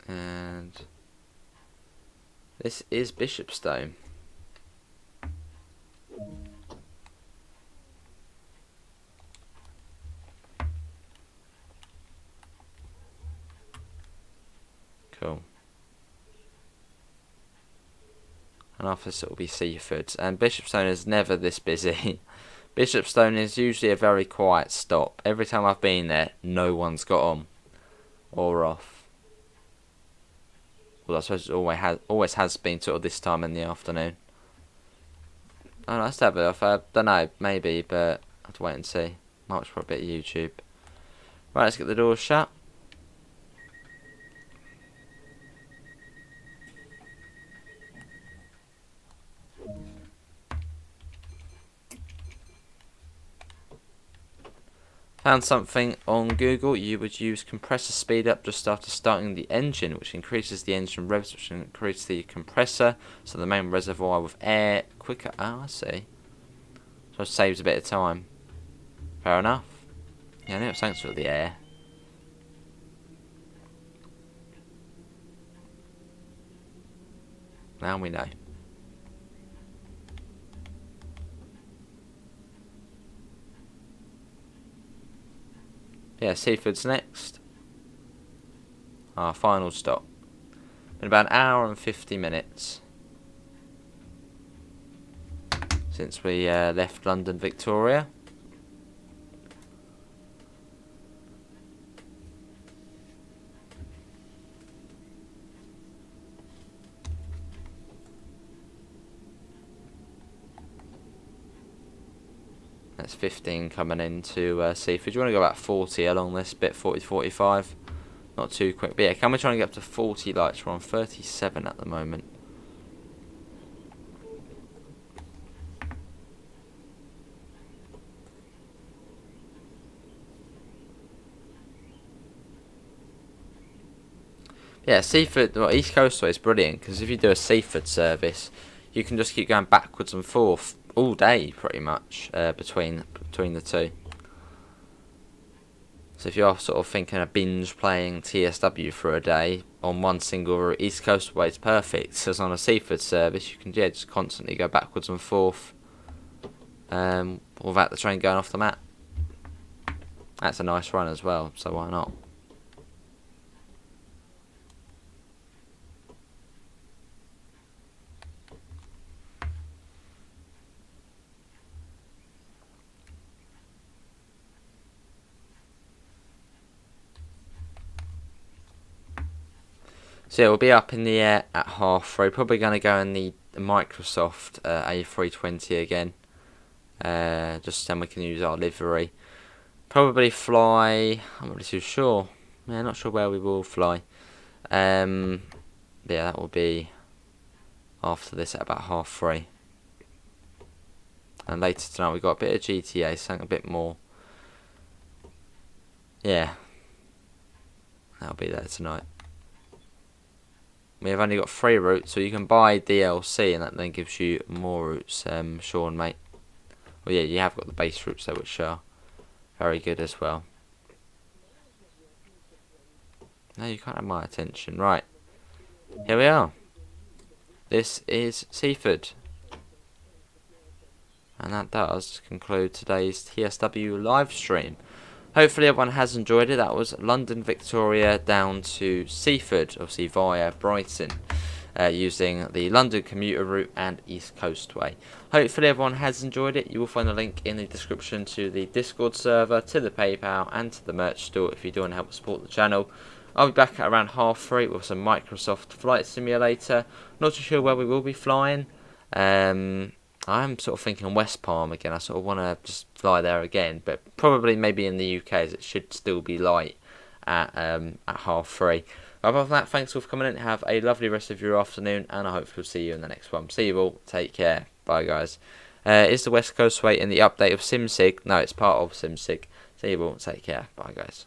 And this is Bishopstone. Cool. And after this it will be Seaford. And Bishopstone is never this busy. Bishopstone is usually a very quiet stop. Every time I've been there, no one's got on or off. Well, I suppose it always has been sort of this time in the afternoon. Oh, let's have it off. I don't know, maybe, but I'll have to wait and see. Might watch for a bit of YouTube. Right, let's get the doors shut. Found something on Google. You would use compressor speed up just after starting the engine, which increases the engine revs, which increases the compressor, so the main reservoir with air quicker. Oh, I see. So it saves a bit of time. Fair enough. Yeah, I knew it was thanks for the air. Now we know. Yeah, Seaford's next. Our final stop. Been about an hour and 50 minutes since we left London Victoria. That's 15 coming into Seaford. You want to go about 40 along this bit, 40 to 45. Not too quick. But yeah, can we try and get up to 40 lights? We're on 37 at the moment. Yeah, Seaford, well, East Coastway is brilliant because if you do a Seaford service, you can just keep going backwards and forth all day, pretty much, between the two. So if you're sort of thinking of binge playing TSW for a day on one single route, East Coastway is perfect. So on a Seaford service, you can just constantly go backwards and forth without the train going off the map. That's a nice run as well, so why not? So yeah, we'll be up in the air at 3:30. Probably going to go in the Microsoft A320 again. Just then we can use our livery. Probably fly. I'm not really too sure. Yeah, not sure where we will fly. Yeah, that will be after this at about 3:30. And later tonight we got a bit of GTA, something a bit more. Yeah, that'll be there tonight. We have only got 3 routes, so you can buy DLC and that then gives you more routes, Sean, mate. Well, yeah, you have got the base routes though, which are very good as well. No, you can't have my attention. Right, here we are. This is Seaford. And that does conclude today's TSW live stream. Hopefully everyone has enjoyed it. That was London Victoria down to Seaford, obviously via Brighton, using the London commuter route and East Coastway. Hopefully everyone has enjoyed it. You will find a link in the description to the Discord server, to the PayPal and to the merch store if you do want to help support the channel. I'll be back at around 3:30 with some Microsoft Flight Simulator. Not too sure where we will be flying. I'm sort of thinking West Palm again. I sort of want to just fly there again, but probably maybe in the UK, as it should still be light at 3:30. Other than that, thanks all for coming in. Have a lovely rest of your afternoon, and I hope we'll see you in the next one. See you all. Take care. Bye, guys. Is the West Coastway in the update of SimSig? No, it's part of SimSig. See you all. Take care. Bye, guys.